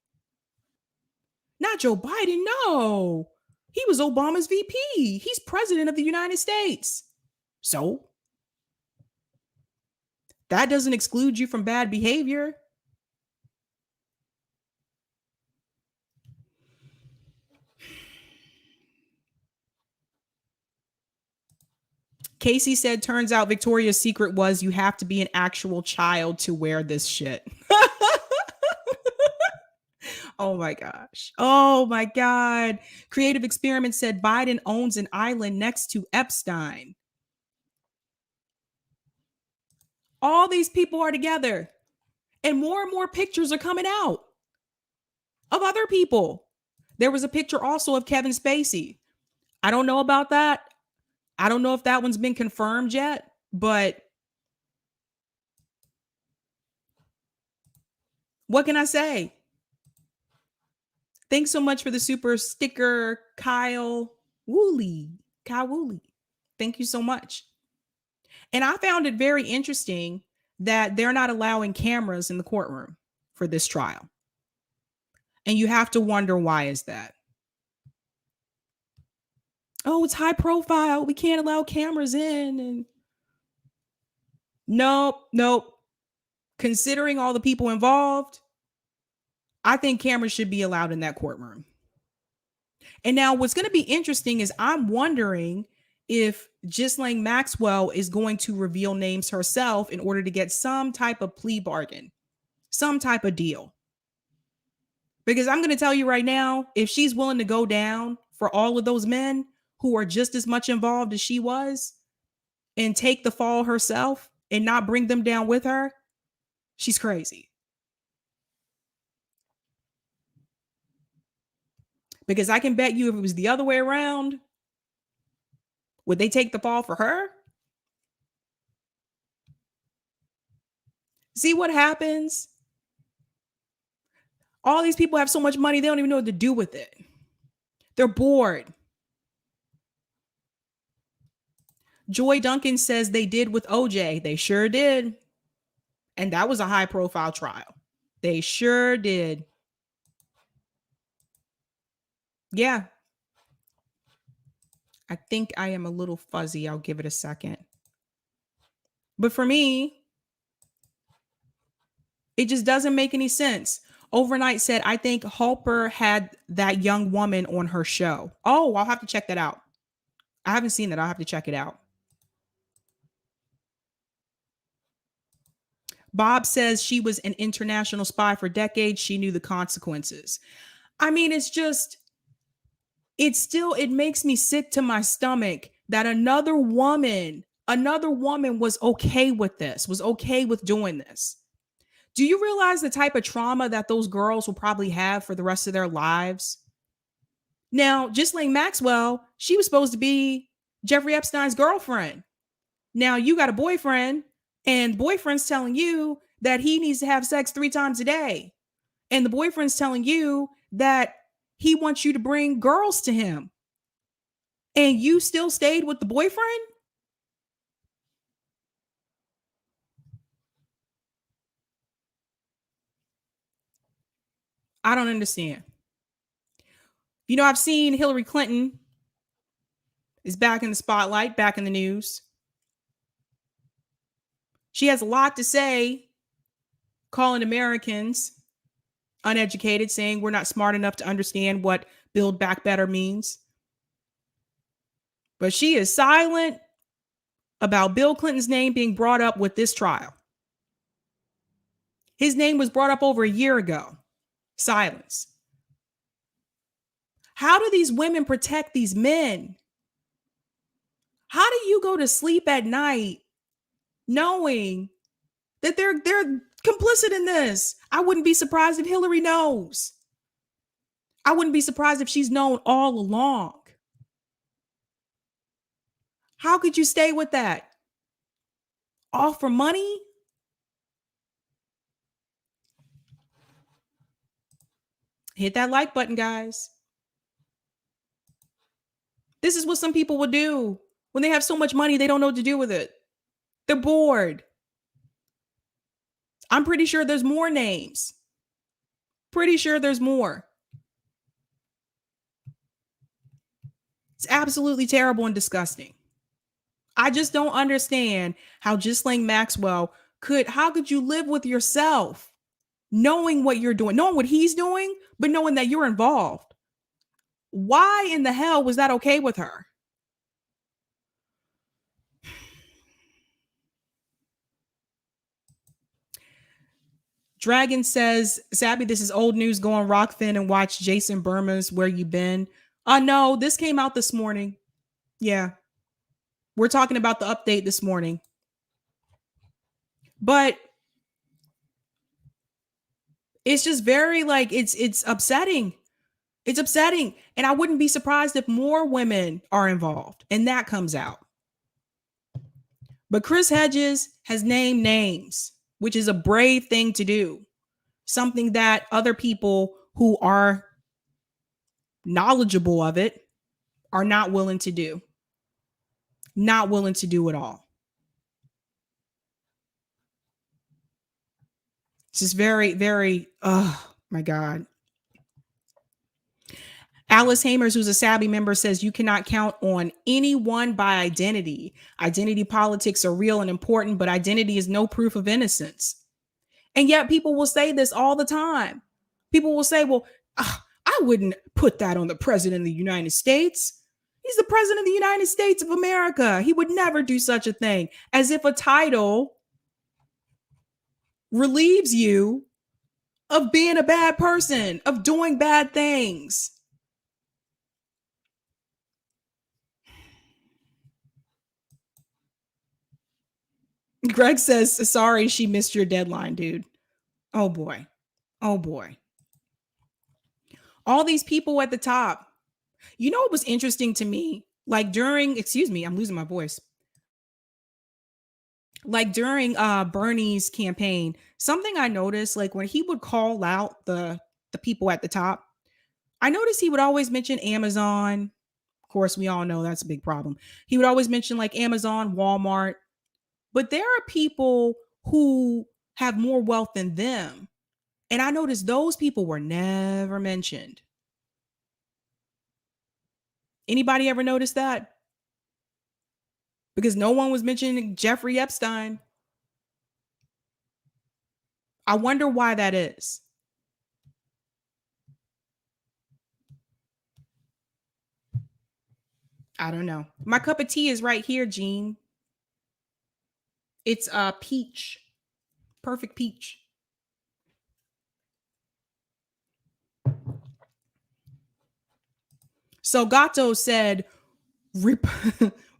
Not Joe Biden, no. He was Obama's VP. He's president of the United States. So that doesn't exclude you from bad behavior. Casey said, turns out Victoria's Secret was you have to be an actual child to wear this shit. Oh my gosh. Oh my God. Creative Experiment said Biden owns an island next to Epstein. All these people are together, and more pictures are coming out of other people. There was a picture also of Kevin Spacey. I don't know about that. I don't know if that one's been confirmed yet, but what can I say? Thanks so much for the super sticker, Kyle Woolley. Thank you so much. And I found it very interesting that they're not allowing cameras in the courtroom for this trial. And you have to wonder, why is that? Oh, it's high profile. We can't allow cameras in. And nope. Considering all the people involved, I think cameras should be allowed in that courtroom. And now what's going to be interesting is I'm wondering if Ghislaine Maxwell is going to reveal names herself in order to get some type of plea bargain, some type of deal. Because I'm going to tell you right now, if she's willing to go down for all of those men who are just as much involved as she was and take the fall herself and not bring them down with her, she's crazy. Because I can bet you if it was the other way around, would they take the fall for her? See what happens? All these people have so much money, they don't even know what to do with it. They're bored. Joy Duncan says they did with OJ. They sure did. And that was a high profile trial. They sure did. Yeah. I think I am a little fuzzy. I'll give it a second. But for me, it just doesn't make any sense. Overnight said, I think Halper had that young woman on her show. Oh, I'll have to check that out. I haven't seen that. I'll have to check it out. Bob says she was an international spy for decades. She knew the consequences. I mean, it makes me sick to my stomach that another woman was okay with this, was okay with doing this. Do you realize the type of trauma that those girls will probably have for the rest of their lives? Now, Ghislaine Maxwell, she was supposed to be Jeffrey Epstein's girlfriend. Now you got a boyfriend, and boyfriend's telling you that he needs to have sex 3 times a day. And the boyfriend's telling you that he wants you to bring girls to him. And you still stayed with the boyfriend? I don't understand. You know, I've seen Hillary Clinton is back in the spotlight, back in the news. She has a lot to say, calling Americans uneducated, saying we're not smart enough to understand what Build Back Better means. But she is silent about Bill Clinton's name being brought up with this trial. His name was brought up over a year ago. Silence. How do these women protect these men? How do you go to sleep at night knowing that they're complicit in this? I wouldn't be surprised if Hillary knows. I wouldn't be surprised if she's known all along. How could you stay with that? All for money? Hit that like button, guys. This is what some people will do when they have so much money, they don't know what to do with it. They're bored. I'm pretty sure there's more names. Pretty sure there's more. It's absolutely terrible and disgusting. I just don't understand how Ghislaine Maxwell how could you live with yourself knowing what you're doing, knowing what he's doing, but knowing that you're involved? Why in the hell was that okay with her? Dragon says, Sabby, this is old news. Go on Rockfin and watch Jason Burma's Where You Been. No, this came out this morning. Yeah. We're talking about the update this morning. But it's just very it's upsetting. It's upsetting. And I wouldn't be surprised if more women are involved and that comes out. But Chris Hedges has named names, which is a brave thing to do. Something that other people who are knowledgeable of it are not willing to do. Not willing to do it all. It's just very, very, oh my God. Alice Hamers, who's a Sabby member, says you cannot count on anyone by identity. Identity politics are real and important, but identity is no proof of innocence. And yet people will say this all the time. People will say, well, I wouldn't put that on the president of the United States. He's the president of the United States of America. He would never do such a thing. As if a title relieves you of being a bad person, of doing bad things. Greg says, sorry, she missed your deadline, dude. Oh boy. Oh boy. All these people at the top. You know what was interesting to me? Like during, I'm losing my voice. Like during Bernie's campaign, something I noticed, like when he would call out the people at the top, I noticed he would always mention Amazon. Of course, we all know that's a big problem. He would always mention like Amazon, Walmart. But there are people who have more wealth than them. And I noticed those people were never mentioned. Anybody ever notice that? Because no one was mentioning Jeffrey Epstein. I wonder why that is. I don't know. My cup of tea is right here, Jean. It's a peach. Perfect peach. So Gatto said,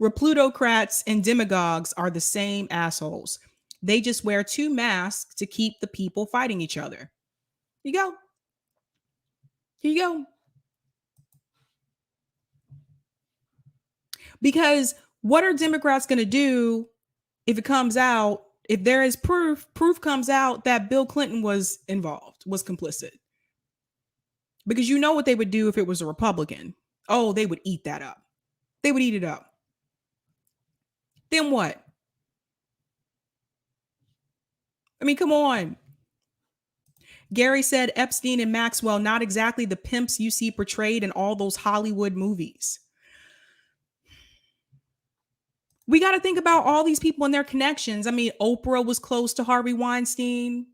Replutocrats and demagogues are the same assholes. They just wear two masks to keep the people fighting each other. Here you go. Here you go. Because what are Democrats going to do if it comes out, if there is proof comes out that Bill Clinton was involved, was complicit? Because you know what they would do if it was a Republican. Oh, they would eat that up. They would eat it up. Then what? I mean, come on. Gary said Epstein and Maxwell, not exactly the pimps you see portrayed in all those Hollywood movies. We got to think about all these people and their connections. I mean, Oprah was close to Harvey Weinstein.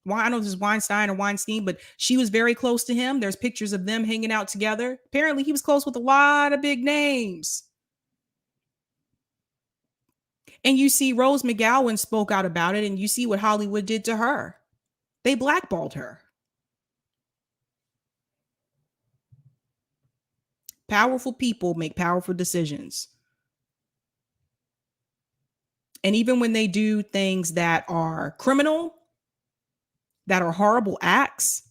Well, I don't know if it's Weinstein or Weinstein, but she was very close to him. There's pictures of them hanging out together. Apparently, he was close with a lot of big names. And you see Rose McGowan spoke out about it, and you see what Hollywood did to her. They blackballed her. Powerful people make powerful decisions. And even when they do things that are criminal, that are horrible acts,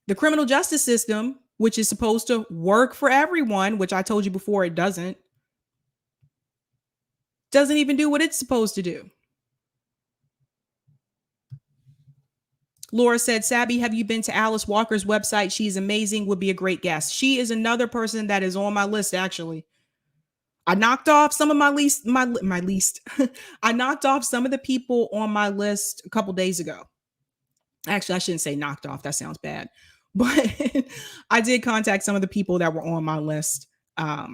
the criminal justice system, which is supposed to work for everyone, which I told you before it doesn't even do what it's supposed to do. Laura said, Sabby, have you been to Alice Walker's website? She's amazing, would be a great guest. She is another person that is on my list, actually. I knocked off some of my least. I knocked off some of the people on my list a couple days ago. Actually, I shouldn't say knocked off. That sounds bad. But I did contact some of the people that were on my list a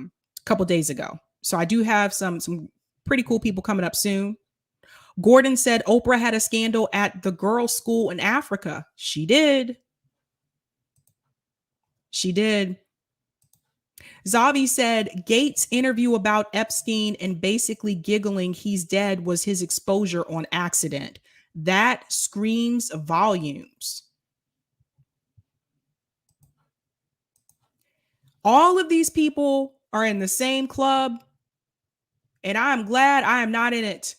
couple days ago. So I do have some pretty cool people coming up soon. Gordon said Oprah had a scandal at the girls' school in Africa. She did. She did. Zavi said Gates' interview about Epstein and basically giggling he's dead was his exposure on accident. That screams volumes. All of these people are in the same club, and I'm glad I am not in it.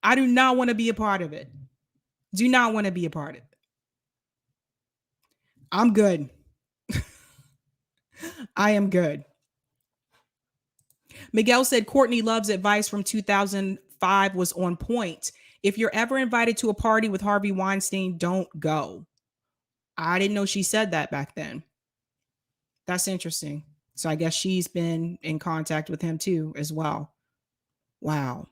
I do not want to be a part of it. Do not want to be a part of it. I'm good. I am good. Miguel said Courtney Love's advice from 2005 was on point. If you're ever invited to a party with Harvey Weinstein, don't go. I didn't know she said that back then. That's interesting. So I guess she's been in contact with him too as well. Wow.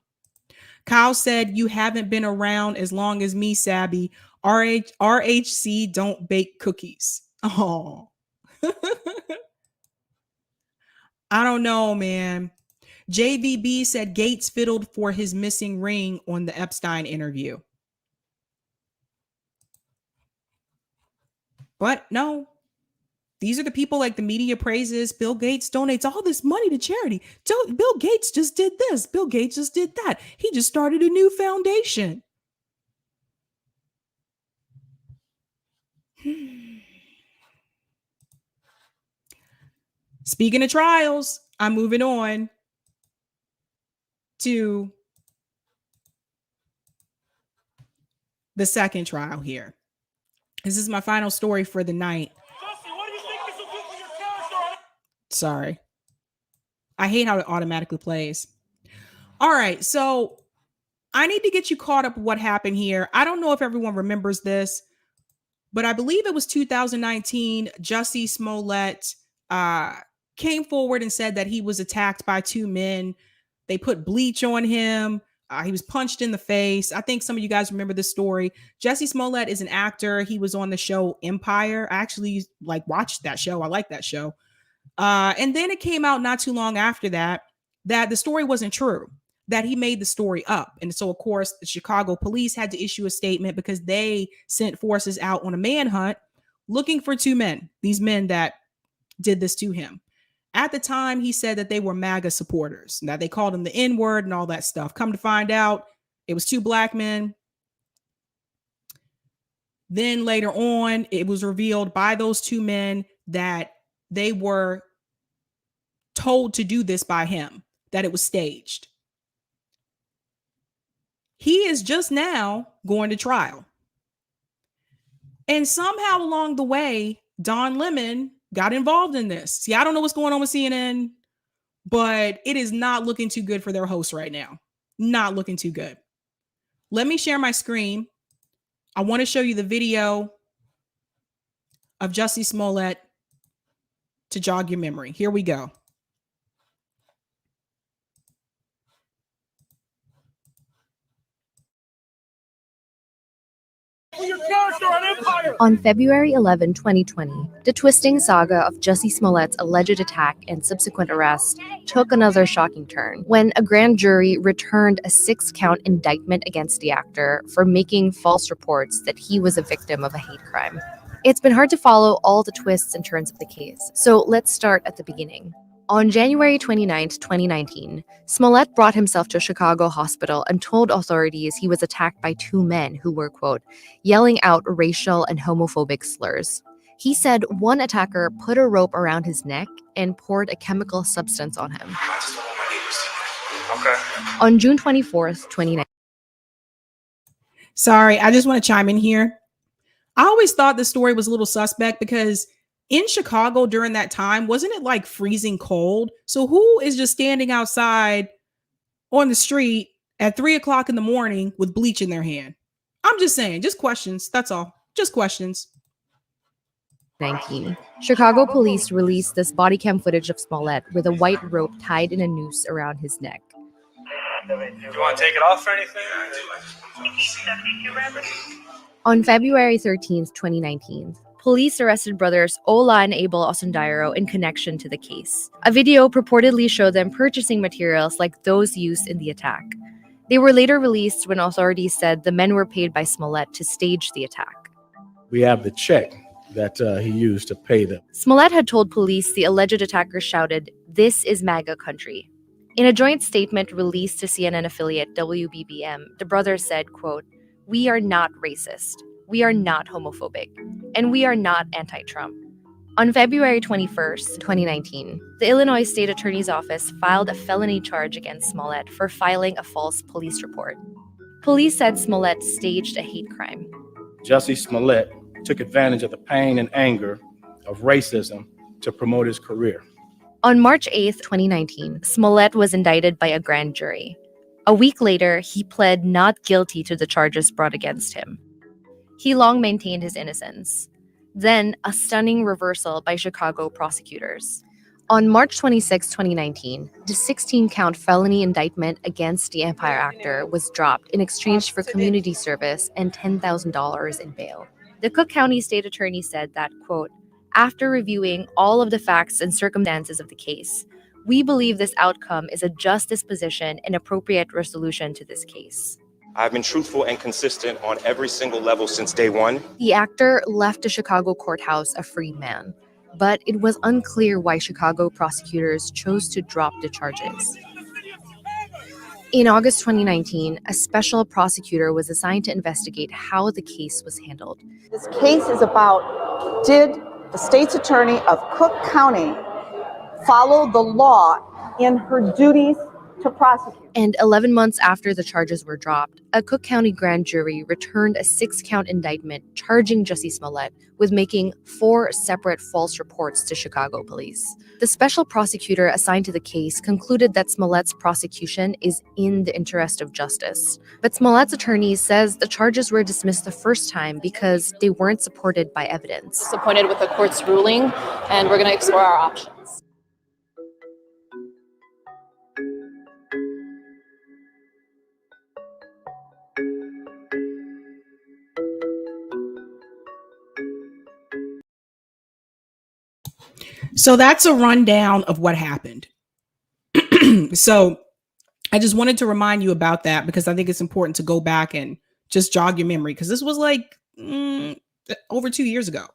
Kyle said, you haven't been around as long as me, Sabby. RHC don't bake cookies. Oh. I don't know, man. JVB said Gates fiddled for his missing ring on the Epstein interview. But no, these are the people like the media praises. Bill Gates donates all this money to charity. Bill Gates just did this. Bill Gates just did that. He just started a new foundation. Speaking of trials, I'm moving on to the second trial here. This is my final story for the night. Jussie, what do you think this will do for your character? Sorry. I hate how it automatically plays. All right, so I need to get you caught up with what happened here. I don't know if everyone remembers this, but I believe it was 2019. Jussie Smollett came forward and said that he was attacked by two men. They put bleach on him. He was punched in the face. I think some of you guys remember this story. Jussie Smollett is an actor. He was on the show Empire. I actually watched that show. I like that show. And then it came out not too long after that the story wasn't true, that he made the story up. And so, of course, the Chicago police had to issue a statement because they sent forces out on a manhunt looking for two men, these men that did this to him. At the time, he said that they were MAGA supporters, that they called him the N-word and all that stuff. Come to find out, it was two black men. Then later on, it was revealed by those two men that they were told to do this by him, that it was staged. He is just now going to trial. And somehow along the way, Don Lemon got involved in this. See, I don't know what's going on with CNN, but it is not looking too good for their hosts right now. Not looking too good. Let me share my screen. I want to show you the video of Jussie Smollett to jog your memory. Here we go. On February 11, 2020, the twisting saga of Jussie Smollett's alleged attack and subsequent arrest took another shocking turn when a grand jury returned a 6-count indictment against the actor for making false reports that he was a victim of a hate crime. It's been hard to follow all the twists and turns of the case, so let's start at the beginning. On January 29, 2019, Smollett brought himself to a Chicago hospital and told authorities he was attacked by two men who were, quote, yelling out racial and homophobic slurs. He said one attacker put a rope around his neck and poured a chemical substance on him. Okay. On June 24th, 2019. Sorry, I just want to chime in here. I always thought the story was a little suspect because in Chicago during that time, wasn't it like freezing cold? So who is just standing outside on the street at 3 o'clock in the morning with bleach in their hand? I'm just saying, just questions. That's all. Just questions. 19. Chicago police released this body cam footage of Smollett with a white rope tied in a noose around his neck. Do you want to take it off or anything? On February 13th, 2019, police arrested brothers Ola and Abel Osundairo in connection to the case. A video purportedly showed them purchasing materials like those used in the attack. They were later released when authorities said the men were paid by Smollett to stage the attack. We have the check that he used to pay them. Smollett had told police the alleged attacker shouted, "This is MAGA country." In a joint statement released to CNN affiliate WBBM, the brothers said, quote, "We are not racist, we are not homophobic, and we are not anti-Trump." On February 21st, 2019, the Illinois State Attorney's Office filed a felony charge against Smollett for filing a false police report. Police said Smollett staged a hate crime. Jussie Smollett took advantage of the pain and anger of racism to promote his career. On March 8th, 2019, Smollett was indicted by a grand jury. A week later, he pled not guilty to the charges brought against him. He long maintained his innocence. Then, a stunning reversal by Chicago prosecutors. On March 26, 2019, the 16-count felony indictment against the Empire actor was dropped in exchange for community service and $10,000 in bail. The Cook County State Attorney said that, quote, "After reviewing all of the facts and circumstances of the case, we believe this outcome is a just disposition and appropriate resolution to this case." I've been truthful and consistent on every single level since day one. The actor left the Chicago courthouse a free man, but it was unclear why Chicago prosecutors chose to drop the charges. In August 2019, a special prosecutor was assigned to investigate how the case was handled. This case is about, did the state's attorney of Cook County follow the law in her duties to prosecute? And 11 months after the charges were dropped, a Cook County grand jury returned a 6-count indictment charging Jussie Smollett with making 4 separate false reports to Chicago police. The special prosecutor assigned to the case concluded that Smollett's prosecution is in the interest of justice. But Smollett's attorney says the charges were dismissed the first time because they weren't supported by evidence. Disappointed with the court's ruling, and we're going to explore our options. So that's a rundown of what happened. So I just wanted to remind you about that because I think it's important to go back and just jog your memory because this was like over 2 years ago.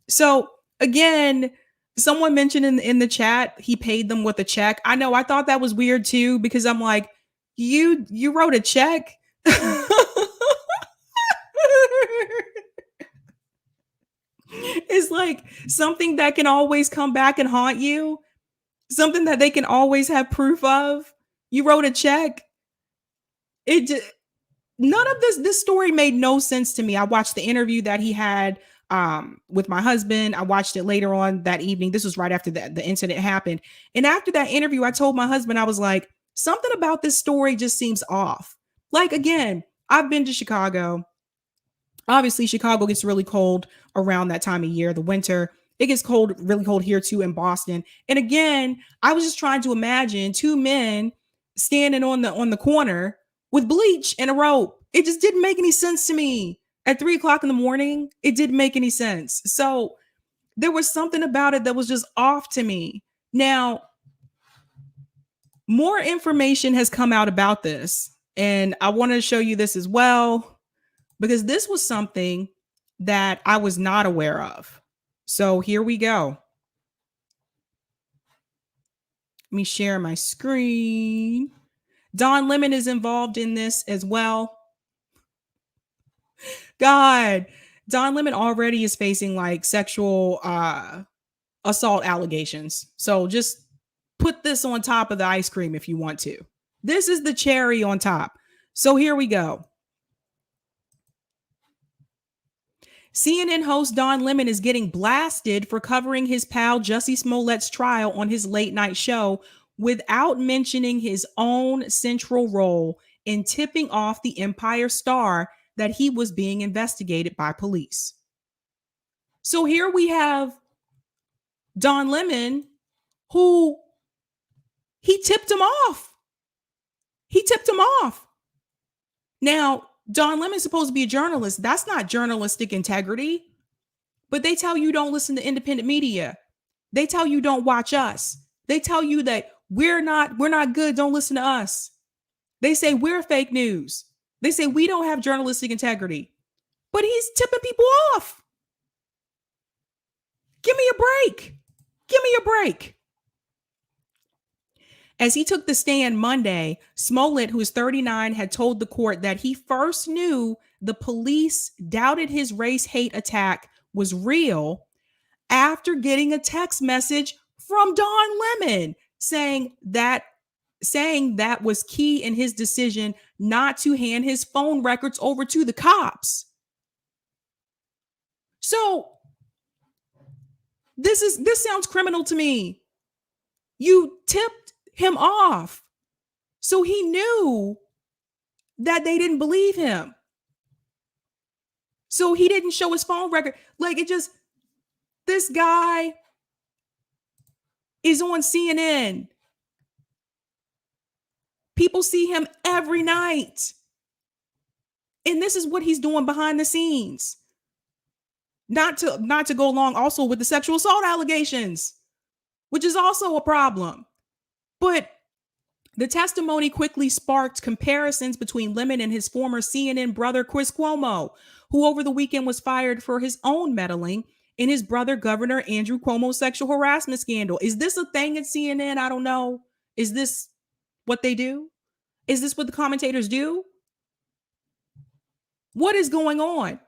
So again, someone mentioned in the chat, he paid them with a check. I know, I thought that was weird too, because I'm like, you wrote a check? It's like something that can always come back and haunt you. Something that they can always have proof of. You wrote a check. None of this story made no sense to me. I watched the interview that he had with my husband. I watched it later on that evening. This was right after the incident happened. And after that interview, I told my husband, I was like, something about this story just seems off. Like, again, I've been to Chicago. Obviously, Chicago gets really cold around that time of year, the winter. It gets cold, really cold here too in Boston. And again, I was just trying to imagine 2 men standing on the corner with bleach and a rope. It just didn't make any sense to me. At 3 o'clock in the morning, it didn't make any sense. So there was something about it that was just off to me. Now, more information has come out about this, and I want to show you this as well, because this was something that I was not aware of. So here we go. Let me share my screen. Don Lemon is involved in this as well. God, Don Lemon already is facing like sexual assault allegations. So just put this on top of the ice cream if you want to. This is the cherry on top. So here we go. CNN host Don Lemon is getting blasted for covering his pal Jussie Smollett's trial on his late night show without mentioning his own central role in tipping off the Empire Star that he was being investigated by police. So here we have Don Lemon, who he tipped him off. He tipped him off. Now, Don Lemon's supposed to be a journalist. That's not journalistic integrity. But they tell you don't listen to independent media. They tell you don't watch us. They tell you that we're not good. Don't listen to us. They say we're fake news. They say we don't have journalistic integrity. But he's tipping people off. Give me a break. Give me a break. As he took the stand Monday, Smollett, who is 39, had told the court that he first knew the police doubted his race hate attack was real after getting a text message from Don Lemon saying that was key in his decision not to hand his phone records over to the cops. So this sounds criminal to me. You tipped him off. So he knew that they didn't believe him. So he didn't show his phone record. Like this guy is on CNN. People see him every night. And this is what he's doing behind the scenes. Not to go along also with the sexual assault allegations, which is also a problem. But the testimony quickly sparked comparisons between Lemon and his former CNN brother, Chris Cuomo, who over the weekend was fired for his own meddling in his brother, Governor Andrew Cuomo's sexual harassment scandal. Is this a thing at CNN? I don't know. Is this what they do? Is this what the commentators do? What is going on?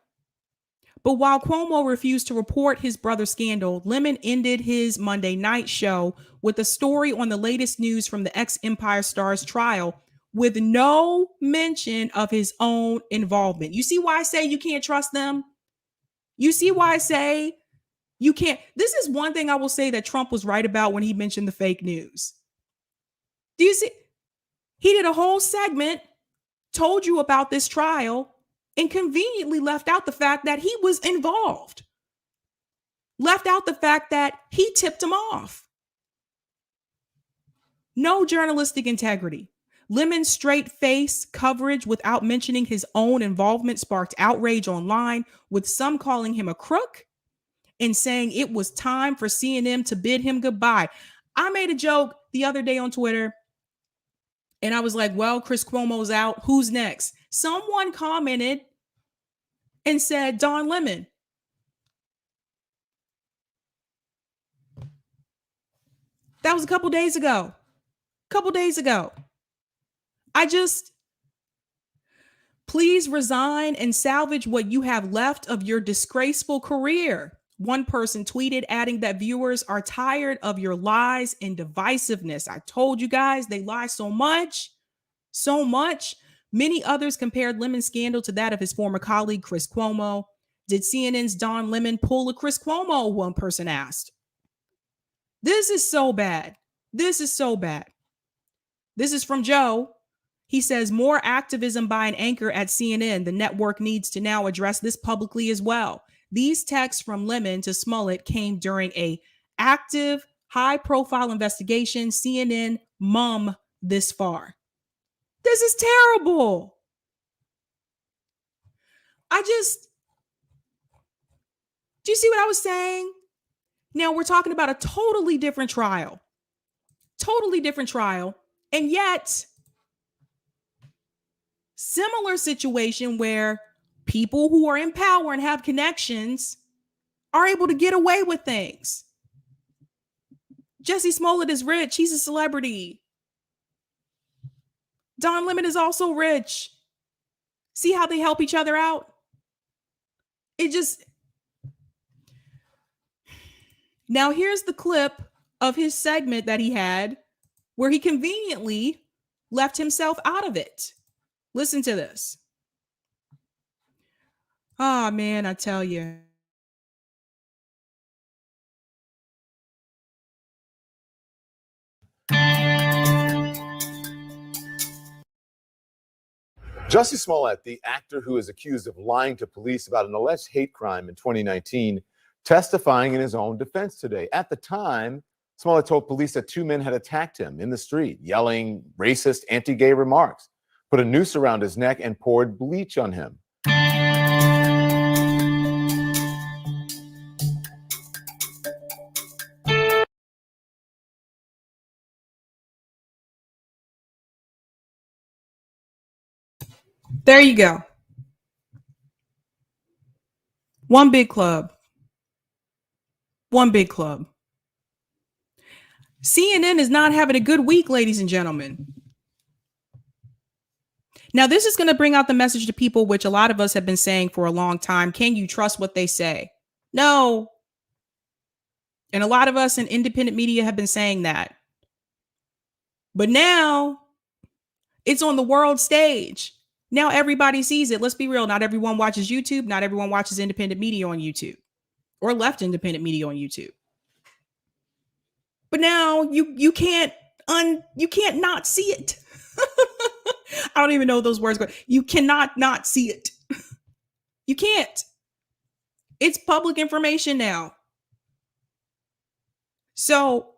But while Cuomo refused to report his brother's scandal, Lemon ended his Monday night show with a story on the latest news from the ex-Empire Star's trial with no mention of his own involvement. You see why I say you can't trust them? You see why I say you can't? This is one thing I will say that Trump was right about when he mentioned the fake news. Do you see? He did a whole segment, told you about this trial, and conveniently left out the fact that he was involved. Left out the fact that he tipped him off. No journalistic integrity. Lemon's straight face coverage without mentioning his own involvement sparked outrage online, with some calling him a crook and saying it was time for CNN to bid him goodbye. I made a joke the other day on Twitter, and I was like, well, Chris Cuomo's out. Who's next? Someone commented and said, Don Lemon. That was a couple days ago. Please resign and salvage what you have left of your disgraceful career. One person tweeted, adding that viewers are tired of your lies and divisiveness. I told you guys they lie so much. Many others compared Lemon's scandal to that of his former colleague, Chris Cuomo. Did CNN's Don Lemon pull a Chris Cuomo? One person asked. This is so bad. This is from Joe. He says, more activism by an anchor at CNN. The network needs to now address this publicly as well. These texts from Lemon to Smollett came during a active, high-profile investigation. CNN mum this far. This is terrible. Do you see what I was saying? Now we're talking about a totally different trial. And yet, similar situation where people who are in power and have connections are able to get away with things. Jussie Smollett is rich. He's a celebrity. Don Lemon is also rich. See how they help each other out? it just. Now here's the clip of his segment that he had where he conveniently left himself out of it. Listen to this. Oh man, I tell you. Jussie Smollett, the actor who is accused of lying to police about an alleged hate crime in 2019, testifying in his own defense today. At the time, Smollett told police that two men had attacked him in the street, yelling racist, anti-gay remarks, put a noose around his neck, and poured bleach on him. There you go. One big club. One big club. CNN is not having a good week, ladies and gentlemen. Now, this is going to bring out the message to people, which a lot of us have been saying for a long time. Can you trust what they say? No. And a lot of us in independent media have been saying that. But now it's on the world stage. Now everybody sees it. Let's be real. Not everyone watches YouTube. Not everyone watches independent media on YouTube or left independent media on YouTube. But now you can't not see it. I don't even know those words, but you cannot not see it. You can't. It's public information now. So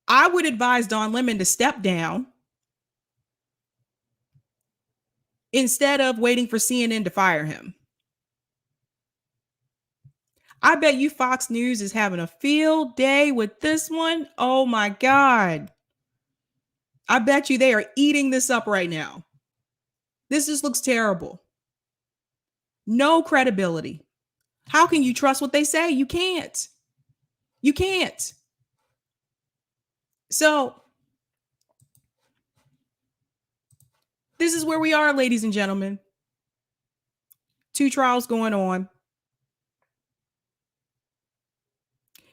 I would advise Don Lemon to step down instead of waiting for CNN to fire him. I bet you Fox News is having a field day with this one. Oh my God. I bet you they are eating this up right now. This just looks terrible. No credibility. How can you trust what they say? You can't. You can't. So this is where we are, ladies and gentlemen. Two trials going on.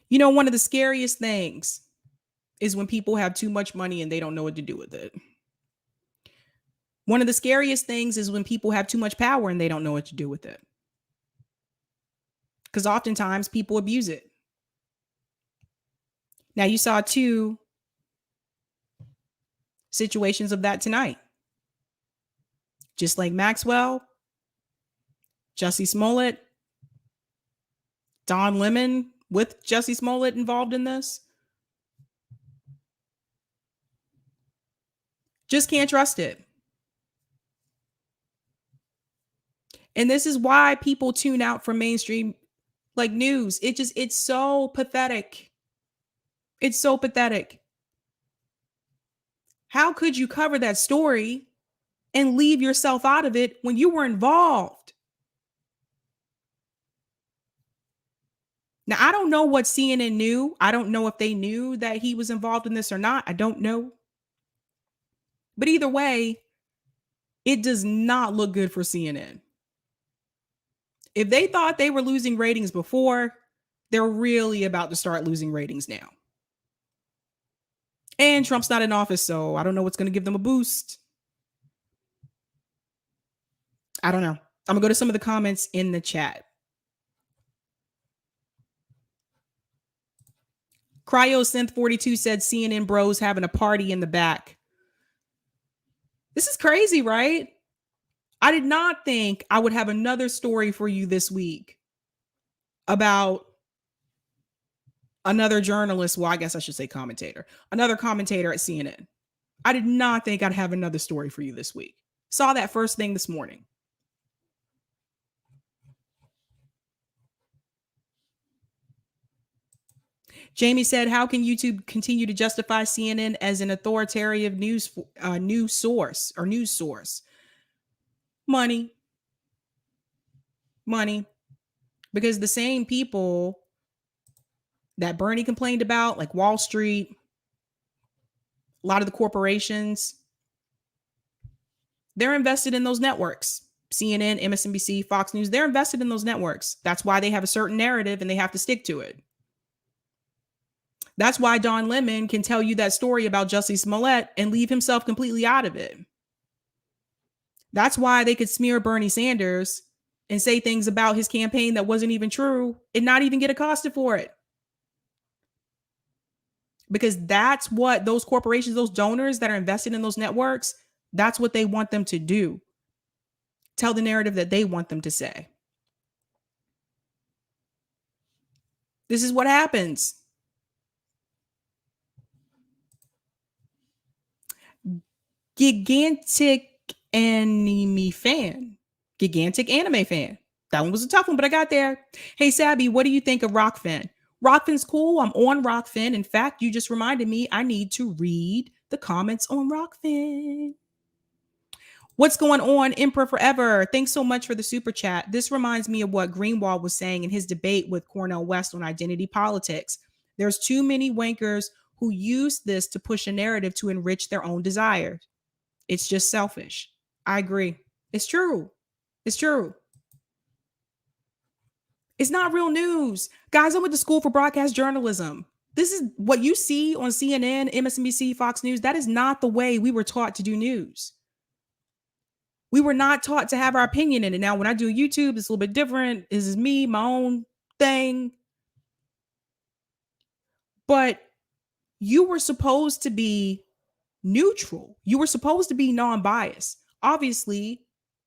You know, one of the scariest things is when people have too much money and they don't know what to do with it. One of the scariest things is when people have too much power and they don't know what to do with it. Because oftentimes people abuse it. Now, you saw two situations of that tonight. Just like Maxwell, Jussie Smollett, Don Lemon with Jussie Smollett involved in this. Just can't trust it. And this is why people tune out from mainstream like news. It's so pathetic. It's so pathetic. How could you cover that story and leave yourself out of it when you were involved? Now, I don't know what CNN knew. I don't know if they knew that he was involved in this or not. I don't know. But either way, it does not look good for CNN. If they thought they were losing ratings before, they're really about to start losing ratings now. And Trump's not in office, so I don't know what's going to give them a boost. I don't know. I'm going to go to some of the comments in the chat. CryoSynth42 said CNN bros having a party in the back. This is crazy, right? I did not think I would have another story for you this week about another journalist. Well, I guess I should say commentator. Another commentator at CNN. I did not think I'd have another story for you this week. Saw that first thing this morning. Jamie said, how can YouTube continue to justify CNN as an authoritative news source? Money. Because the same people that Bernie complained about, like Wall Street, a lot of the corporations, they're invested in those networks. CNN, MSNBC, Fox News, they're invested in those networks. That's why they have a certain narrative and they have to stick to it. That's why Don Lemon can tell you that story about Jussie Smollett and leave himself completely out of it. That's why they could smear Bernie Sanders and say things about his campaign that wasn't even true and not even get accosted for it. Because that's what those corporations, those donors that are invested in those networks, that's what they want them to do. Tell the narrative that they want them to say. This is what happens. Gigantic anime fan. That one was a tough one, but I got there. Hey, Sabby, what do you think of Rockfin? Rockfin's cool. I'm on Rockfin. In fact, you just reminded me I need to read the comments on Rockfin. What's going on, Emperor Forever? Thanks so much for the super chat. This reminds me of what Greenwald was saying in his debate with Cornel West on identity politics. There's too many wankers who use this to push a narrative to enrich their own desires. It's just selfish. I agree. It's true. It's true. It's not real news. Guys, I went to school for broadcast journalism. This is what you see on CNN, MSNBC, Fox News. That is not the way we were taught to do news. We were not taught to have our opinion in it. Now, when I do YouTube, it's a little bit different. This is me, my own thing. But you were supposed to be neutral. You were supposed to be non-biased. Obviously,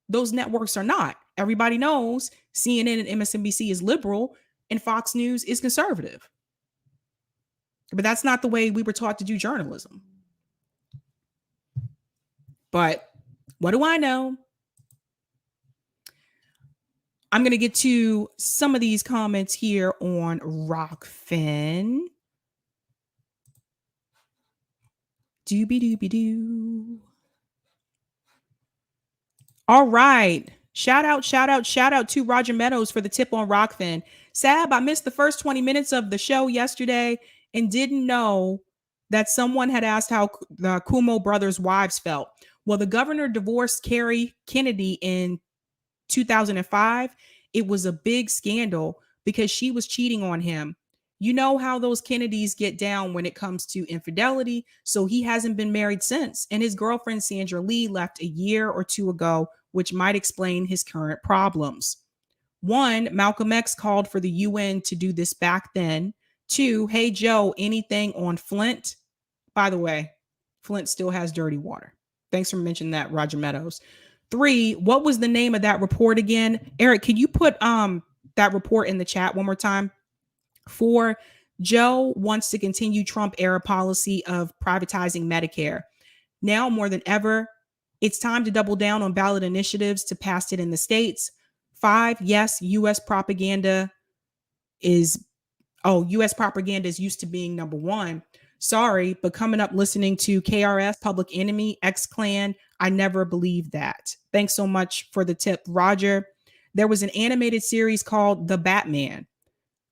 those networks are not. Everybody knows CNN and MSNBC is liberal and Fox News is conservative. But that's not the way we were taught to do journalism. But what do I know? I'm going to get to some of these comments here on Rockfin. Doobie-doobie-doo. All right. Shout out to Roger Meadows for the tip on Rockfin. Sab, I missed the first 20 minutes of the show yesterday and didn't know that someone had asked how the Cuomo brothers' wives felt. Well, the governor divorced Kerry Kennedy in 2005. It was a big scandal because she was cheating on him. You know how those Kennedys get down when it comes to infidelity. So he hasn't been married since. And his girlfriend, Sandra Lee, left a year or two ago, which might explain his current problems. 1, Malcolm X called for the UN to do this back then. 2, hey, Joe, anything on Flint? By the way, Flint still has dirty water. Thanks for mentioning that, Roger Meadows. 3, what was the name of that report again? Eric, can you put that report in the chat one more time? 4, Joe wants to continue Trump-era policy of privatizing Medicare. Now more than ever, it's time to double down on ballot initiatives to pass it in the states. 5, yes, U.S. propaganda is used to being number 1. Sorry, but coming up listening to KRS, Public Enemy, X-Clan, I never believed that. Thanks so much for the tip, Roger. There was an animated series called The Batman.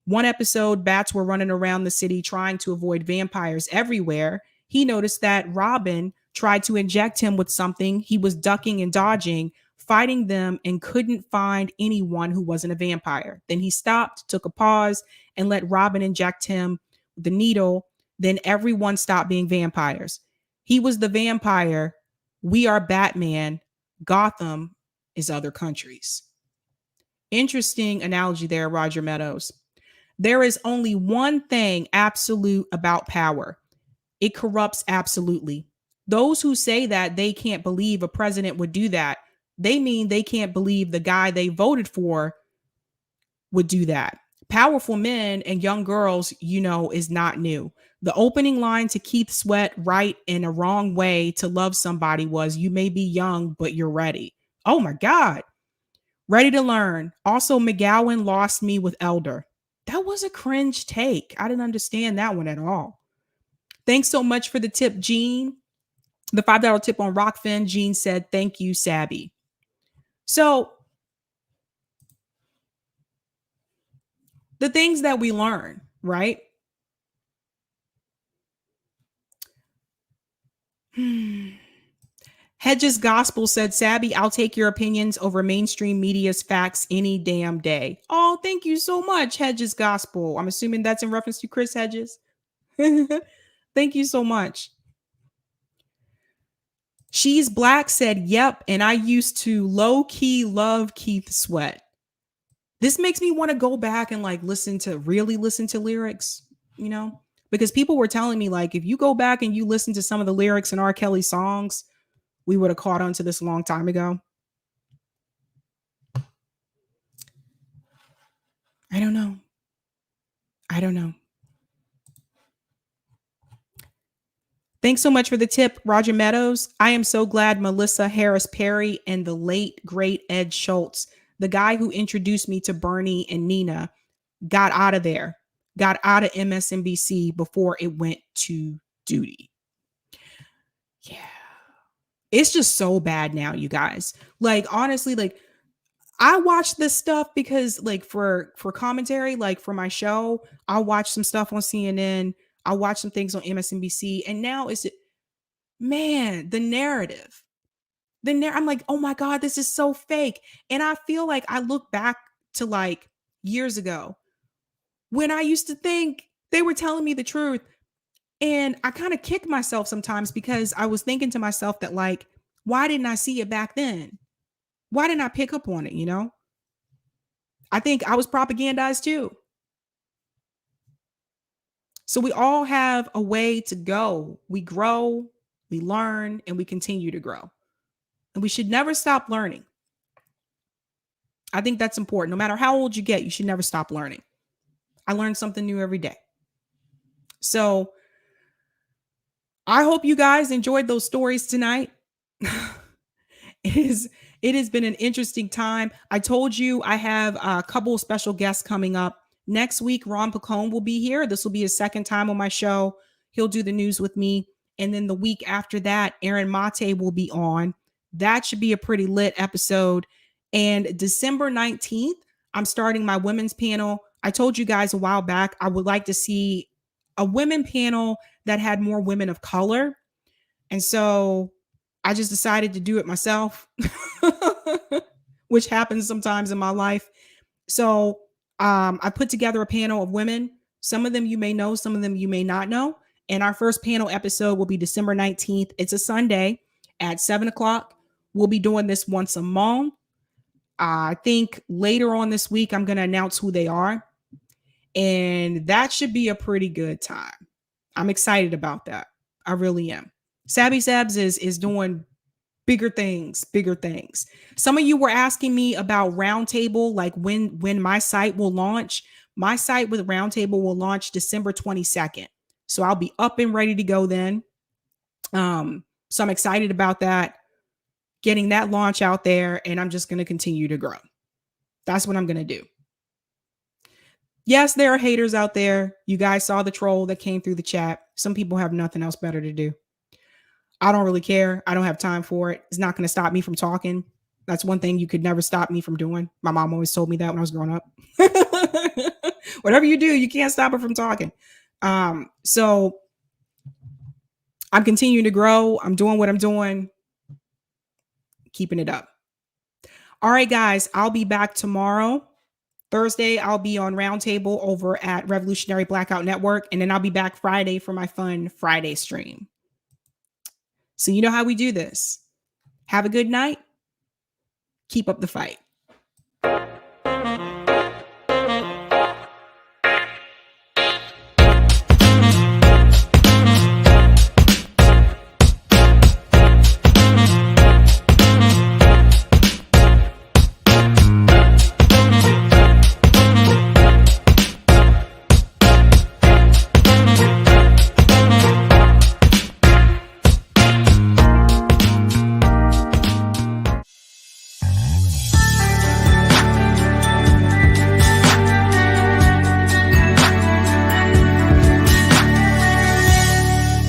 One episode, bats were running around the city trying to avoid vampires everywhere. He noticed that Robin tried to inject him with something. He was ducking and dodging, fighting them, and couldn't find anyone who wasn't a vampire. Then he stopped, took a pause, and let Robin inject him with the needle. Then everyone stopped being vampires. He was the vampire. We are Batman. Gotham is other countries. Interesting analogy there, Roger Meadows. There is only one thing absolute about power. It corrupts absolutely. Those who say that they can't believe a president would do that, they mean they can't believe the guy they voted for would do that. Powerful men and young girls, is not new. The opening line to Keith Sweat, right in a wrong way to love somebody was, you may be young, but you're ready. Oh my God. Ready to learn. Also, McGowan lost me with Elder. That was a cringe take. I didn't understand that one at all. Thanks so much for the tip, Gene. The $5 tip on Rockfin. Gene said, thank you, Sabby. So the things that we learn, right? Hedges Gospel said, Sabby, I'll take your opinions over mainstream media's facts any damn day. Oh, thank you so much, Hedges Gospel. I'm assuming that's in reference to Chris Hedges. Thank you so much. She's Black said, yep, and I used to low-key love Keith Sweat. This makes me want to go back and like really listen to lyrics, you know, because people were telling me like, if you go back and you listen to some of the lyrics in R. Kelly songs, we would have caught on to this a long time ago. I don't know. Thanks so much for the tip, Roger Meadows. I am so glad Melissa Harris Perry and the late, great Ed Schultz, the guy who introduced me to Bernie and Nina, got out of there, got out of MSNBC before it went to duty. Yeah. It's just so bad now, you guys. Like, honestly, like, I watch this stuff because, like, for commentary, like for my show, I'll watch some stuff on CNN. I'll watch some things on MSNBC. And now man, the narrative. I'm like, oh my God, this is so fake. And I feel like I look back to like years ago when I used to think they were telling me the truth. And I kind of kick myself sometimes because I was thinking to myself that, like, why didn't I see it back then? Why didn't I pick up on it? You know, I think I was propagandized too. So we all have a way to go. We grow, we learn, and we continue to grow. And we should never stop learning. I think that's important. No matter how old you get, you should never stop learning. I learn something new every day. So I hope you guys enjoyed those stories tonight. It has been an interesting time. I told you I have a couple of special guests coming up. Next week, Ron Pacone will be here. This will be his second time on my show. He'll do the news with me. And then the week after that, Aaron Mate will be on. That should be a pretty lit episode. And December 19th, I'm starting my women's panel. I told you guys a while back, I would like to see a women panel that had more women of color. And so I just decided to do it myself, which happens sometimes in my life. So I put together a panel of women. Some of them you may know, some of them you may not know. And our first panel episode will be December 19th. It's a Sunday at 7:00. We'll be doing this once a month. I think later on this week, I'm going to announce who they are. And that should be a pretty good time. I'm excited about that. I really am. Sabby Sabs is doing bigger things. Some of you were asking me about Roundtable, like when my site will launch. My site with Roundtable will launch December 22nd. So I'll be up and ready to go then. So I'm excited about that, getting that launch out there, and I'm just going to continue to grow. That's what I'm going to do. Yes, there are haters out there. You guys saw the troll that came through the chat. Some people have nothing else better to do. I don't really care. I don't have time for it. It's not going to stop me from talking. That's one thing you could never stop me from doing. My mom always told me that when I was growing up. Whatever you do, you can't stop her from talking. So I'm continuing to grow. I'm doing what I'm doing. Keeping it up. All right, guys, I'll be back tomorrow. Thursday, I'll be on Roundtable over at Revolutionary Blackout Network. And then I'll be back Friday for my fun Friday stream. So you know how we do this. Have a good night. Keep up the fight.